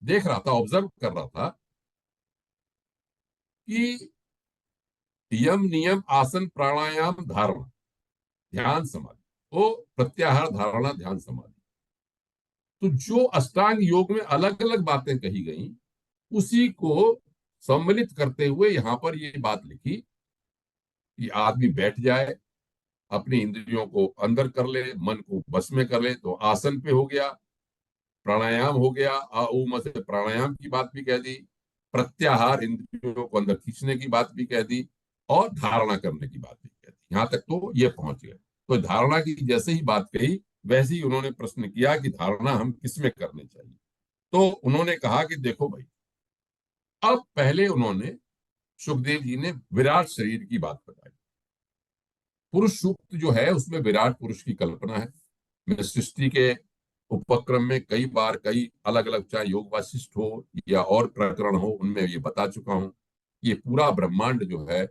देख रहा था, ऑब्जर्व कर रहा था कि यम नियम आसन प्राणायाम धारणा ध्यान समाधि, वो प्रत्याहार धारणा ध्यान समाधि, तो जो अष्टांग योग में अलग अलग बातें कही गई उसी को सम्मिलित करते हुए यहाँ पर ये बात लिखी कि आदमी बैठ जाए, अपनी इंद्रियों को अंदर कर ले, मन को बस में कर ले, तो आसन पे हो गया, प्राणायाम हो गया, ओम से प्राणायाम की बात भी कह दी, प्रत्याहार इंद्रियों को अंदर खींचने की बात भी कह दी, और धारणा करने की बात भी कह दी। यहां तक तो ये पहुंच गए। तो धारणा की जैसे ही बात कही वैसे ही उन्होंने प्रश्न किया कि धारणा हम किसमें करनी चाहिए। तो उन्होंने कहा कि देखो भाई, अब पहले उन्होंने सुखदेव जी ने विराट शरीर की बात बताई। पुरुष सूक्त जो है उसमें विराट पुरुष की कल्पना है। मैं सृष्टि के उपक्रम में कई बार कई अलग अलग, चाहे योग वासिष्ठ हो या और प्रकरण हो, उनमें ये बता चुका हूं। ये पूरा ब्रह्मांड जो है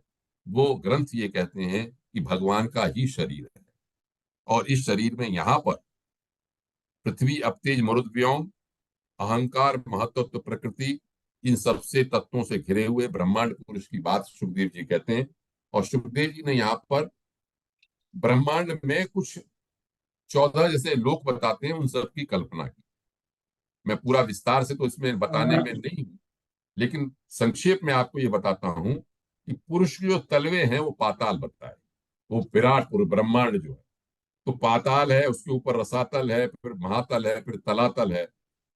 वो ग्रंथ ये कहते हैं कि भगवान का ही शरीर है। और इस शरीर में यहाँ पर पृथ्वी, अपतेज, मरुत, व्योम, अहंकार, महत्त्व, प्रकृति, इन सबसे तत्वों से घिरे हुए ब्रह्मांड पुरुष की बात सुखदेव जी कहते हैं। और सुखदेव जी ने यहाँ पर ब्रह्मांड में कुछ 14 जैसे लोक बताते हैं, उन सब की कल्पना की। मैं पूरा विस्तार से तो इसमें बताने में नहीं हूं, लेकिन संक्षेप में आपको ये बताता हूं कि पुरुष के जो तलवे हैं वो पाताल बताए। वो विराट पुरुष ब्रह्मांड जो है तो पाताल है, उसके ऊपर रसातल है, फिर महातल है, फिर तलातल है,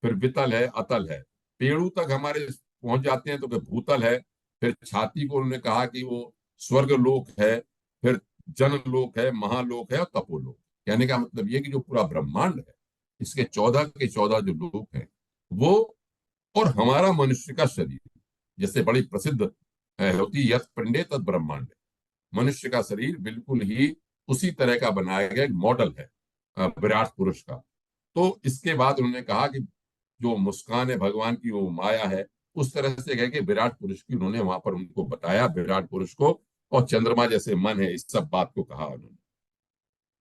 फिर वितल है, अतल है। पेड़ों तक हमारे पहुंच जाते हैं तो फिर भूतल है। फिर छाती को उन्होंने कहा कि वो स्वर्ग लोक है, फिर जन लोक है, महालोक है और तपोलोक। कहने का मतलब ये कि जो पूरा ब्रह्मांड है इसके 14 के 14 जो लोक हैं वो, और हमारा मनुष्य का शरीर, जैसे बड़ी प्रसिद्ध होती यथ पिंडे तद ब्रह्मांड, मनुष्य का शरीर बिल्कुल ही उसी तरह का बनाया गया एक मॉडल है विराट पुरुष का। तो इसके बाद उन्होंने कहा कि जो मुस्कान है भगवान की वो माया है, उस तरह से कह के विराट पुरुष की उन्होंने वहां पर उनको बताया, विराट पुरुष को। और चंद्रमा जैसे मन है, इस सब बात को कहा उन्होंने।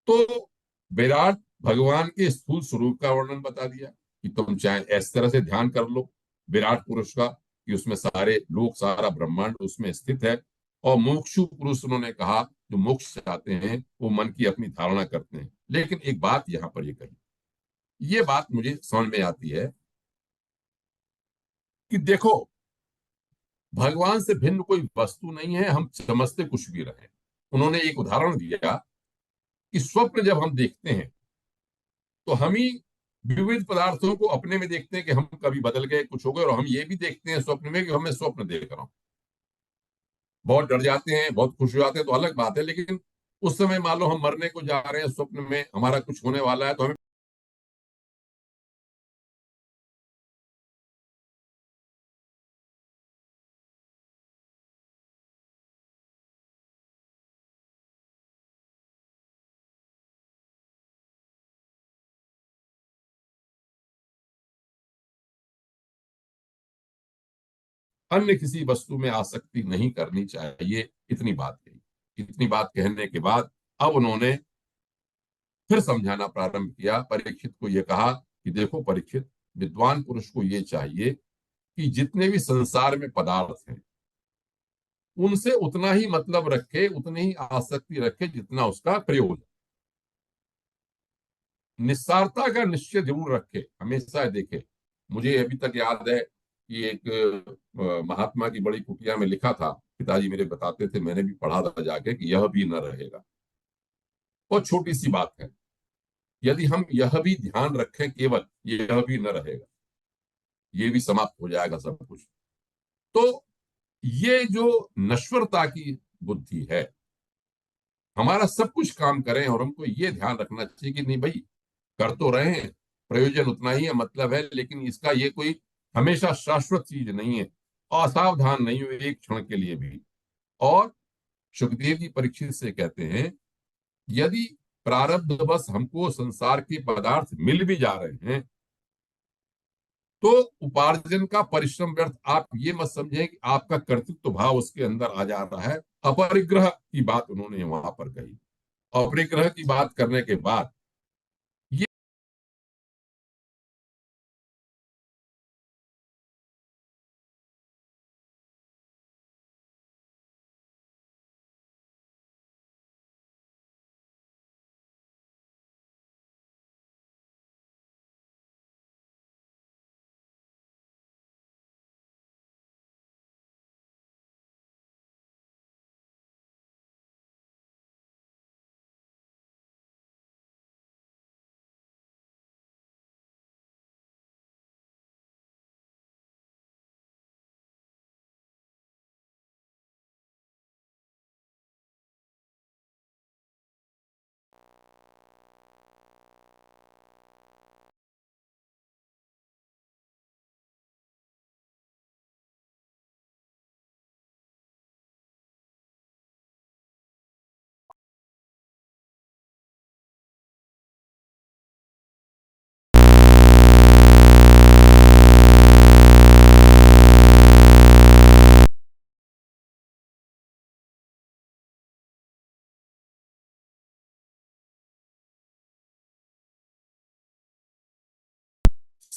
तो विराट भगवान के स्थूल स्वरूप का वर्णन बता दिया कि तुम चाहे इस तरह से ध्यान कर लो विराट पुरुष का कि उसमें सारे लोग, सारा ब्रह्मांड उसमें स्थित है। और मोक्षु पुरुष उन्होंने कहा जो मोक्ष चाहते हैं वो मन की अपनी धारणा करते हैं। लेकिन एक बात यहां पर ये कही, ये बात मुझे समझ में आती है कि देखो, भगवान से भिन्न कोई वस्तु नहीं है, हम समझते कुछ भी रहे। उन्होंने एक उदाहरण दिया कि स्वप्न जब हम देखते हैं तो हम ही विविध पदार्थों को अपने में देखते हैं कि हम कभी बदल गए, कुछ हो गए, और हम ये भी देखते हैं स्वप्न में कि हमें स्वप्न देख रहा हूं। बहुत डर जाते हैं, बहुत खुश हो जाते हैं तो अलग बात है, लेकिन उस समय मान लो हम मरने को जा रहे हैं, स्वप्न में हमारा कुछ होने वाला है तो हमें अन्य किसी वस्तु में आसक्ति नहीं करनी चाहिए। इतनी बात कही। इतनी बात कहने के बाद अब उन्होंने फिर समझाना प्रारंभ किया। परीक्षित को यह कहा कि देखो परीक्षित, विद्वान पुरुष को यह चाहिए कि जितने भी संसार में पदार्थ हैं उनसे उतना ही मतलब रखे, उतनी ही आसक्ति रखे जितना उसका प्रयोजन। निस्सारता का निश्चय जरूर रखे, हमेशा देखे। मुझे अभी तक याद है कि एक महात्मा की बड़ी कुटिया में लिखा था, पिताजी मेरे बताते थे, मैंने भी पढ़ा था जाके, कि यह भी न रहेगा। और छोटी सी बात है, यदि हम यह भी ध्यान रखें, केवल यह भी न रहेगा, ये भी समाप्त हो जाएगा सब कुछ। तो ये जो नश्वरता की बुद्धि है, हमारा सब कुछ काम करें और हमको ये ध्यान रखना चाहिए कि नहीं भाई, कर तो रहे हैं, प्रयोजन उतना ही है, मतलब है, लेकिन इसका ये कोई हमेशा शाश्वत चीज नहीं है। असावधान नहीं हुए एक क्षण के लिए भी। और सुखदेव जी परीक्षित से कहते हैं, यदि प्रारब्ध बस हमको संसार के पदार्थ मिल भी जा रहे हैं तो उपार्जन का परिश्रम व्यर्थ। आप ये मत समझें कि आपका कर्तृत्व भाव उसके अंदर आ जा रहा है। अपरिग्रह की बात उन्होंने वहां पर कही। अपरिग्रह की बात करने के बाद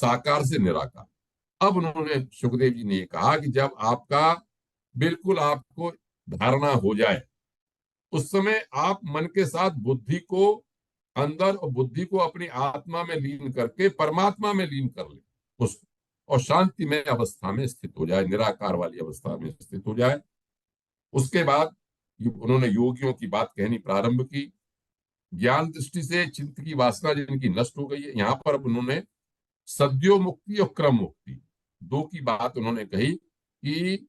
साकार से निराकार। अब उन्होंने सुखदेव जी ने ये कहा कि जब आपका बिल्कुल आपको धारणा हो जाए, उस समय आप मन के साथ बुद्धि को अंदर और बुद्धि को अपनी आत्मा में लीन करके परमात्मा में लीन कर ले उस, और शांति में अवस्था में स्थित हो जाए, निराकार वाली अवस्था में स्थित हो जाए। उसके बाद उन्होंने योगियों की बात कहनी प्रारंभ की। ज्ञान दृष्टि से चित्त की वासना जिनकी नष्ट हो गई है, यहाँ पर अब उन्होंने सद्यो मुक्ति और क्रम मुक्ति दो की बात उन्होंने कही कि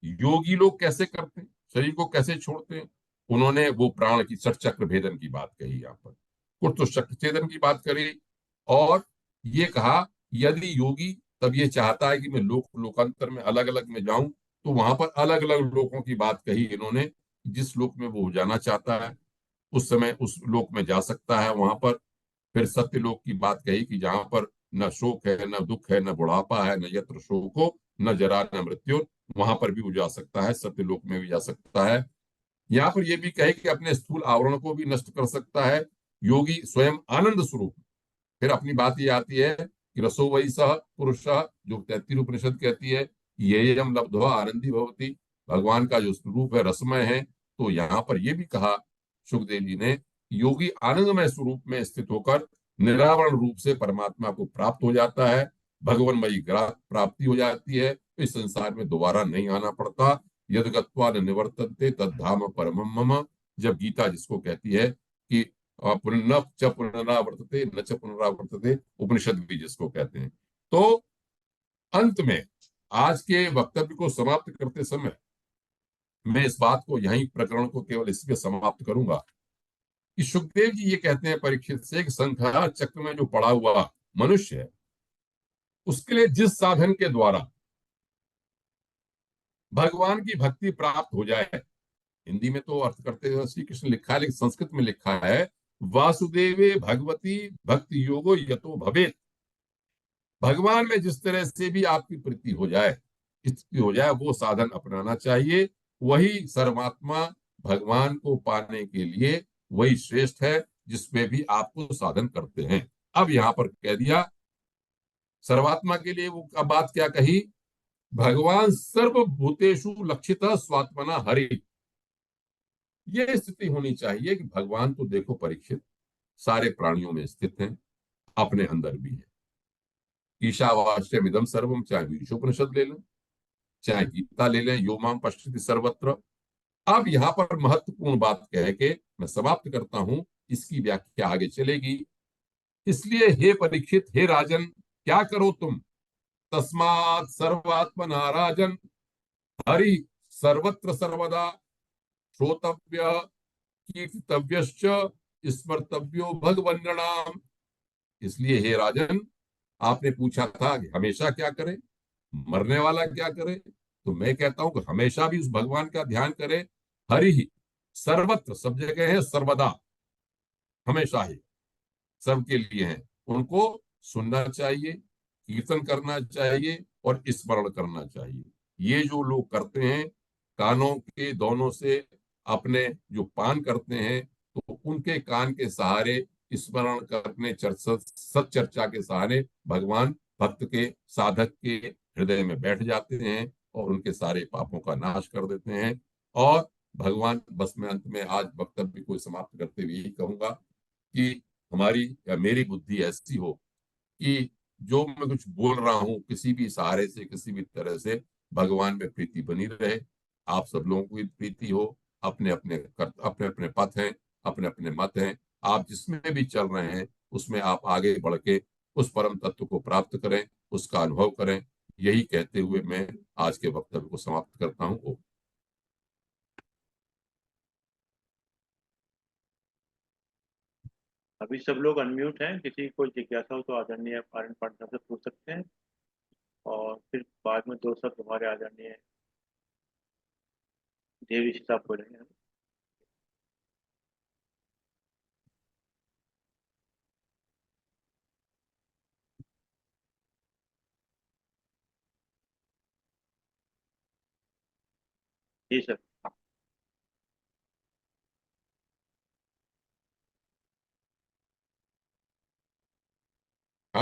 योगी लोग कैसे करते हैं, शरीर को कैसे छोड़ते हैं। उन्होंने वो प्राण की षट चक्र भेदन की बात कही, यहाँ पर कुछ तो शक्ति छेदन की बात करी, और ये कहा यदि योगी तब ये चाहता है कि मैं लोकांतर में अलग अलग में जाऊं, तो वहां पर अलग अलग लोकों की बात कही इन्होंने। जिस लोक में वो जाना चाहता है उस समय उस लोक में जा सकता है वहां पर। फिर सत्य लोक की बात कही कि जहां पर न शोक है, न दुख है, न बुढ़ापा है, न यत्र शोक हो, न जरा, न मृत्यु, वहां पर भी वो जा सकता है, सत्य लोक में भी जा सकता है। यहाँ पर यह भी कहे कि अपने स्थूल आवरण को भी नष्ट कर सकता है योगी स्वयं आनंद स्वरूप। फिर अपनी बात ये आती है कि रसो वही सह पुरुष, जो 33 उपनिषद कहती है ये यम लब्ध्वा आनंदी भवती, भगवान का जो स्वरूप है रसमय है। तो यहाँ पर यह भी कहा सुखदेव जी ने, योगी आनंदमय स्वरूप में स्थित होकर निरावरण रूप से परमात्मा को प्राप्त हो जाता है, भगवनमयी प्राप्ति हो जाती है, तो इस संसार में दोबारा नहीं आना पड़ता। यद गत्वा न निवर्तन्ते तद धाम परमम मम, जब गीता जिसको कहती है कि न च पुनरावर्तते न च पुनरावर्तते, उपनिषद भी जिसको कहते हैं। तो अंत में आज के वक्तव्य को समाप्त करते समय मैं इस बात को यहीं प्रकरण को केवल इसी पे समाप्त करूंगा कि सुखदेव जी ये कहते हैं परीक्षित से कि संसार चक्र में जो पड़ा हुआ मनुष्य है, उसके लिए जिस साधन के द्वारा भगवान की भक्ति प्राप्त हो जाए, हिंदी में तो अर्थ करते हुए श्री कृष्ण लिखा है, लेकिन संस्कृत में लिखा है वासुदेवे भगवती भक्ति योगो यतो भवेत। भगवान में जिस तरह से भी आपकी प्रीति हो जाए, स्थिति हो जाए, वो साधन अपनाना चाहिए। वही सर्वात्मा भगवान को पाने के लिए वही श्रेष्ठ है, जिसमें भी आपको साधन करते हैं। अब यहाँ पर कह दिया सर्वात्मा के लिए वो बात क्या कही, भगवान सर्वभूतेषु लक्षितः स्वात्मना हरि। ये स्थिति होनी चाहिए कि भगवान तो देखो परीक्षित सारे प्राणियों में स्थित हैं, अपने अंदर भी है। ईशावास्यम इदम सर्वम, चाहे विश्वोपनिषद ले लें, चाहे गीता ले लें, यो माम पश्यति सर्वत्र। अब यहाँ पर महत्वपूर्ण बात कह के मैं समाप्त करता हूं, इसकी व्याख्या आगे चलेगी। इसलिए हे परीक्षित, हे राजन, क्या करो तुम, तस्मात् सर्वात्मना राजन हरि सर्वत्र सर्वदा श्रोतव्य कीर्तितव्यश्च स्मर्तव्यो भगवन्नणाम। इसलिए हे राजन, आपने पूछा था कि हमेशा क्या करें, मरने वाला क्या करे, तो मैं कहता हूं कि हमेशा भी उस भगवान का ध्यान करें। हरि ही सर्वत्र, सब जगह है, सर्वदा, हमेशा ही सबके लिए है। उनको सुनना चाहिए, कीर्तन करना चाहिए और स्मरण करना चाहिए। ये जो लोग करते हैं, कानों के दोनों से अपने जो पान करते हैं, तो उनके कान के सहारे स्मरण करने, सत चर्चा के सहारे भगवान भक्त के, साधक के हृदय में बैठ जाते हैं और उनके सारे पापों का नाश कर देते हैं। और भगवान, बस मैं अंत में आज वक्तव्य को समाप्त करते हुए यही कहूंगा कि हमारी या मेरी बुद्धि ऐसी हो कि जो मैं कुछ बोल रहा हूँ, किसी भी सहारे से, किसी भी तरह से भगवान में प्रीति बनी रहे, आप सब लोगों को भी प्रीति हो। अपने अपने अपने अपने पथ हैं, अपने अपने मत हैं, आप जिसमें भी चल रहे हैं उसमें आप आगे बढ़ के उस परम तत्व को प्राप्त करें, उसका अनुभव करें। यही कहते हुए मैं आज के वक्तव्य को समाप्त करता हूँ। अभी सब लोग अनम्यूट हैं, किसी को जिज्ञासा हो तो आदरणीय आर्यन पाटना से पूछ सकते हैं, और फिर बाद में दो शब्द हमारे आदरणीय देव ऋषि साहब बोलेंगे। जी सर।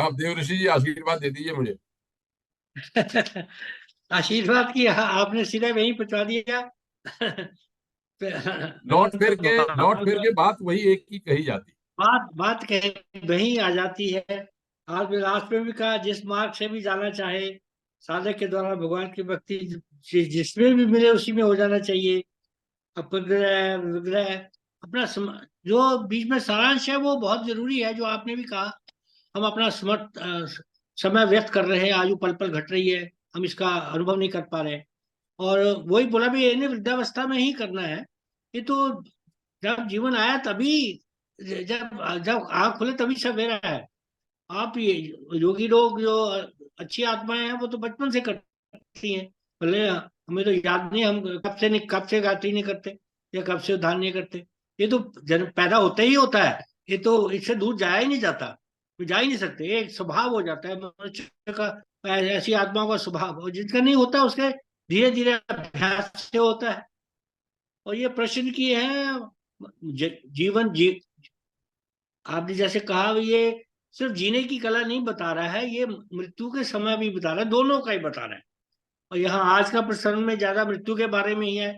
आप देवऋषि जी आशीर्वाद दे दीजिए मुझे। आशीर्वाद की आपने सीधा वहीं पहुंचा दिया। लौट फिर के बात वही एक की कही जाती। बात बात कहीं वहीं आ जाती है। आज लास्ट में भी कहा, जिस मार्ग से भी जाना चाहे साधक के द्वारा भगवान की भक्ति जिसमें भी मिले उसी में हो जाना चाहिए। अपग्रह विग्रह अपना जो बीच में सारांश है वो बहुत जरूरी है, जो आपने भी कहा। हम अपना समय व्यस्त कर रहे हैं, आयु पल पल घट रही है, हम इसका अनुभव नहीं कर पा रहे। और वही बोला भी, इन्हें वृद्धावस्था में ही करना है। ये तो जब जीवन आया तभी, जब जब आँख खुले तभी सवेरा है। आप ये योगी लोग जो अच्छी आत्माएं हैं वो तो बचपन से करती हैं। भले हमें तो याद नहीं, हम कब से गायत्री नहीं करते या कब से ध्यान नहीं करते। ये तो जन्म पैदा होते ही होता है, ये तो इससे दूर जाया ही नहीं जाता, तो जा ही नहीं सकते। ये एक स्वभाव हो जाता है मनुष्य का, ऐसी आत्माओं का स्वभाव। और जिनका नहीं होता उसके धीरे धीरे अभ्यास से होता है। और ये प्रश्न की है, जीवन आपने जैसे कहा, ये सिर्फ जीने की कला नहीं बता रहा है, ये मृत्यु के समय भी बता रहा है, दोनों का ही बता रहा है। और यहाँ आज का प्रसंग में ज्यादा मृत्यु के बारे में ही है,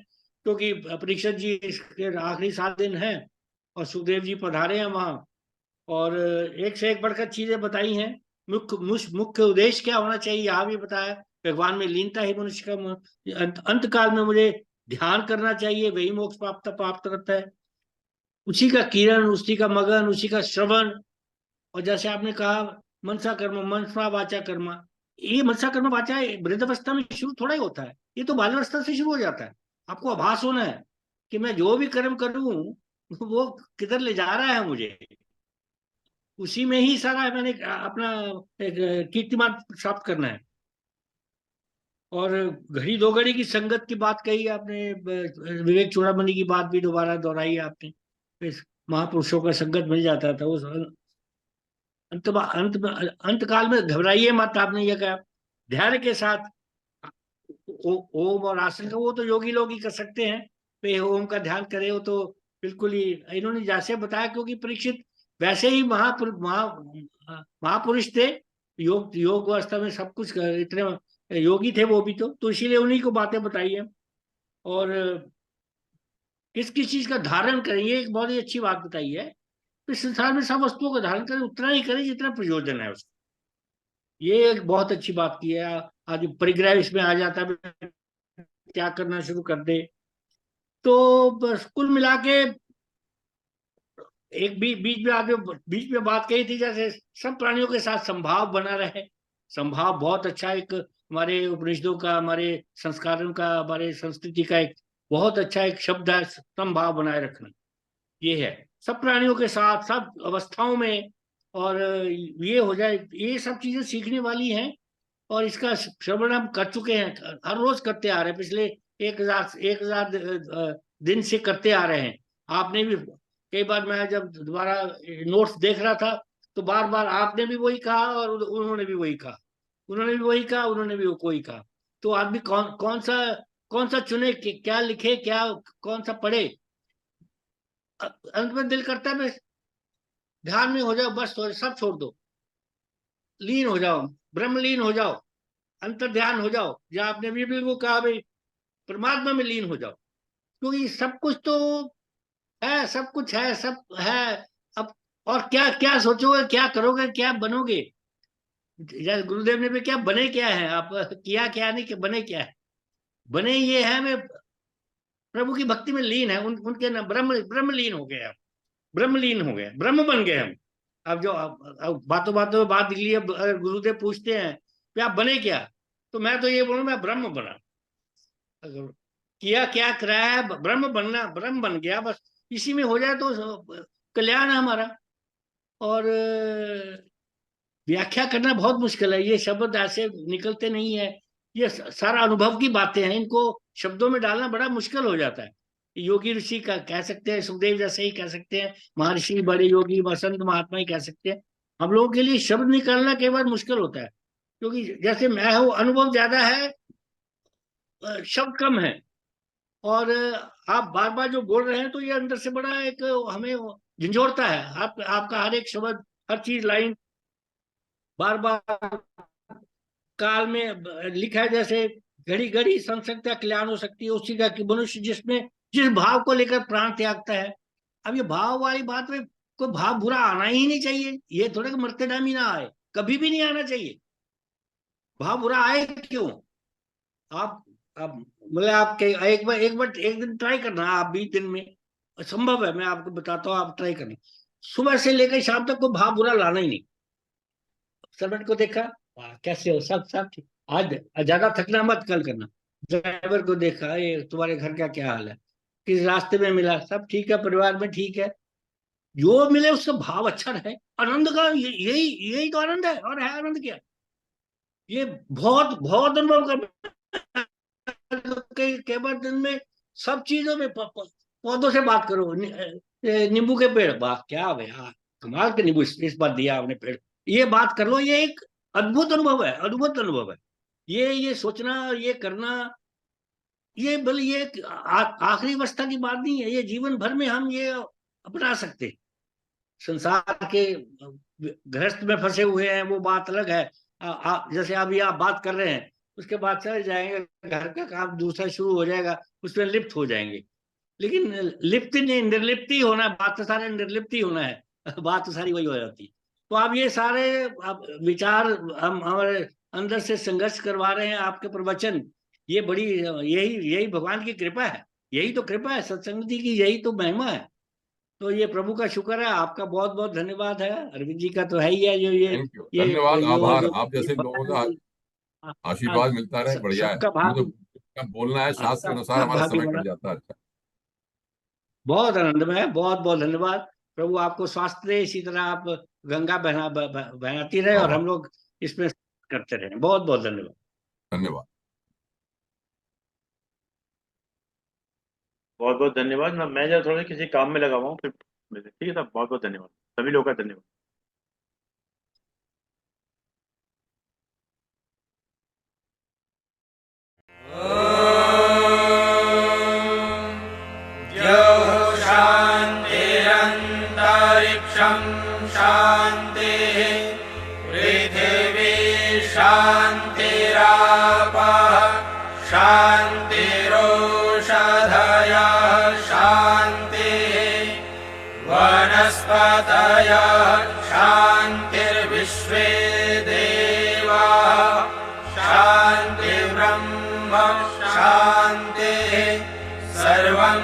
क्योंकि परीक्षित जी इसके आखिरी 7 दिन है और सुखदेव जी पधारे हैं वहाँ। और एक से एक बढ़कर चीजें बताई हैं। मुख्य उद्देश्य क्या होना चाहिए यहाँ भी बताया। भगवान में लीनता ही मनुष्य का अंत काल में मुझे ध्यान करना चाहिए, वही मोक्ष प्राप्त प्राप्त करता है। उसी का किरण, उसी का मगन, उसी का श्रवण। और जैसे आपने कहा, मनसा कर्म मनसा वाचा कर्म, ये मनसा कर्म वाचा वृद्धावस्था में शुरू थोड़ा ही होता है, ये तो बाल्यावस्था से शुरू हो जाता है। आपको आभास होना है कि मैं जो भी कर्म करूं वो किधर ले जा रहा है मुझे, उसी में ही सारा मैंने अपना एक कीर्तिमान प्राप्त करना है। और घड़ी दो घड़ी की संगत की बात कही आपने, विवेक चूड़ामणि की बात भी दोबारा दोहराई आपने। इस महापुरुषों का संगत मिल जाता था उस अंत काल में। घबराइए मत, आपने ये कहा धैर्य के साथ। ओम और आसन का वो तो योगी लोग ही कर सकते हैं, वे ओम का ध्यान करे, वो तो बिल्कुल ही इन्होंने जैसे बताया, क्योंकि परीक्षित वैसे ही महापुरुष थे। योग अवस्था में सब कुछ इतने योगी थे वो भी, तो इसीलिए उन्हीं को बातें बताई है। और किस किस चीज का धारण करें, ये एक बहुत ही अच्छी बात बताई है। इस संसार में सब वस्तुओं का धारण करें, उतना ही करें जितना प्रयोजन है उसका। ये एक बहुत अच्छी बात की है। आज परिग्रह इसमें आ जाता है, क्या करना शुरू कर दे। तो बस कुल मिला के एक बीच में बात कही थी, जैसे सब प्राणियों के साथ संभाव बना रहे। संभाव बहुत अच्छा एक हमारे उपनिषदों का, हमारे संस्कारों का, हमारे संस्कृति का एक बहुत अच्छा एक शब्द है, संभाव बनाए रखना। ये है सब प्राणियों के साथ सब अवस्थाओं में। और ये हो जाए, ये सब चीजें सीखने वाली हैं। और इसका श्रवण हम कर चुके हैं, हर रोज करते आ रहे हैं, पिछले 1,000 दिन से करते आ रहे हैं। आपने भी कई बार, मैं जब दोबारा नोट्स देख रहा था तो बार बार आपने भी वही कहा और उन्होंने भी वही कहा, उन्होंने भी वही कहा, उन्होंने भी वही कहा। तो आदमी कौन सा चुने, क्या लिखे, क्या कौन सा पढ़े। अंत में दिल करता है बस ध्यान में हो जाओ, बस सब छोड़ दो, लीन हो जाओ, ब्रह्मलीन हो जाओ, अंतर ध्यान हो जाओ, या आपने भी वो कहा भाई परमात्मा में लीन हो जाओ। क्योंकि सब कुछ तो है, सब कुछ है, सब है। अब और क्या क्या सोचोगे, क्या करोगे, क्या बनोगे। जैसे गुरुदेव ने भी क्या बने, क्या है आप, किया क्या नहीं, कि बने क्या है। बने ये है, मैं प्रभु की भक्ति में लीन है, उनके ना ब्रह्म लीन हो गए, ब्रह्म लीन हो गए, ब्रह्म बन गए हम। अब जो अब बातों बातों में बात निकली, अब अगर गुरुदेव पूछते हैं कि आप बने क्या, तो मैं तो ये बोलूं, मैं ब्रह्म बना। अगर किया क्या कराया है, ब्रह्म बनना, ब्रह्म बन गया बस। इसी में हो जाए तो कल्याण है हमारा। और व्याख्या करना बहुत मुश्किल है, ये शब्द ऐसे निकलते नहीं है। ये सारा अनुभव की बातें हैं, इनको शब्दों में डालना बड़ा मुश्किल हो जाता है। योगी ऋषि का कह सकते हैं, सुखदेव जैसे ही कह सकते हैं, महर्षि, बड़े योगी, वसंत महात्मा ही कह सकते हैं। हम लोगों के लिए शब्द निकालना कई बार मुश्किल होता है, क्योंकि जैसे मैं हूँ, अनुभव ज्यादा है, शब्द कम है। और आप बार बार जो बोल रहे हैं तो ये अंदर से बड़ा एक हमें झंझोड़ता है। आपका हर एक शब्द, हर चीज, लाइन बार बार काल में लिखा है, जैसे घड़ी घड़ी संसक्ता कल्याण हो सकती है उसी का कि मनुष्य जिसमें जिस भाव को लेकर प्राण त्यागता है। अब ये भाव वाली बात में कोई भाव बुरा आना ही नहीं चाहिए, ये थोड़ा कि मरते टाइम ही ना आए, कभी भी नहीं आना चाहिए। भाव बुरा आए क्यों? आप मतलब आप एक दिन ट्राई करना, आप 20 दिन में संभव है, मैं आपको बताता हूँ, आप ट्राई करना। सुबह से लेकर शाम तक कोई भाव बुरा लाना ही नहीं। सर्वेंट को देखा, वाह कैसे हो, सब सब ठीक, आज ज्यादा थकना मत, कल करना। ड्राइवर को देखा, ये तुम्हारे घर का क्या हाल है, किस रास्ते में मिला, सब ठीक है, परिवार में ठीक है, जो मिले उसका भाव अच्छा रहे। आनंद का यही यही तो आनंद है, और है आनंद क्या? ये बहुत बहुत अनुभव कर केवल दिन में सब चीजों में पौधों से बात करो, नींबू के पेड़, वाह क्या है यार, कमाल के नींबू इस बार दिया आपने पेड़, ये बात कर लो, ये एक अद्भुत अनुभव है, अद्भुत अनुभव है। ये सोचना, ये करना, ये बल ये आखिरी अवस्था की बात नहीं है, ये जीवन भर में हम ये अपना सकते हैं। संसार के गृहस्थ में फंसे हुए हैं वो बात अलग है, जैसे अभी आप बात कर रहे हैं, उसके बाद चले जाएंगे, घर का काम दूसरा शुरू हो जाएगा, उसमें लिप्त हो जाएंगे। लेकिन लिप्त नहीं, निर्लिप्त ही होना है, बात तो सारे निर्लिप्त ही होना है बात तो सारी वही हो जाती है। तो आप ये सारे आप विचार हम हमारे अंदर से संघर्ष करवा रहे हैं, आपके प्रवचन, ये बड़ी यही यही भगवान की कृपा है, यही तो कृपा है सत्संगति की, यही तो महिमा है। तो ये प्रभु का शुक्र है, आपका बहुत बहुत धन्यवाद है, अरविंद जी का तो है ही है, जो थैंक यू, ये धन्यवाद, जो आभार। जो आप जैसे लोगों का आशीर्वाद मिलता रहे, बढ़िया है। सबका हमें तो भाग्य, बोलना है, शास्त्र के अनुसार सबका हमारा भाग्य समय बना, कट जाता है। अच्छा, बहुत आनंदमय है, बहुत बहुत धन्यवाद। प्रभु आपको स्वास्थ्य दे, इसी तरह आप गंगा बहनाती रहे और आभार, हम लोग इसमें करते रहे। बहुत बहुत धन्यवाद। धन्यवाद। बहुत बहुत धन्यवाद। मैं जरा थोड़ा किसी काम में लगा हुआ हूँ, फिर ठीक है साहब, बहुत बहुत धन्यवाद, सभी लोगों का धन्यवाद। शान्तिरन्तरिक्षं शान्तिः पृथिवी शान्तिरापः शान्तिरोषधयः शान्तिः वनस्पतयः शान्तिर्विश्वे देवाः शान्तिर्ब्रह्म शान्तिः सर्वं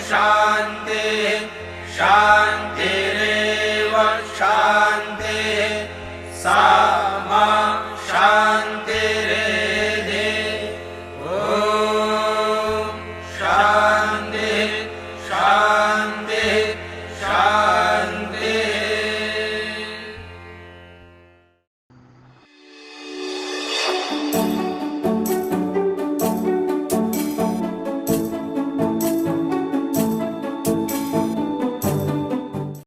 शान्तिः शान्तिरेव शान्तिः सा मा शान्तिरेधि। ॐ शान्ति।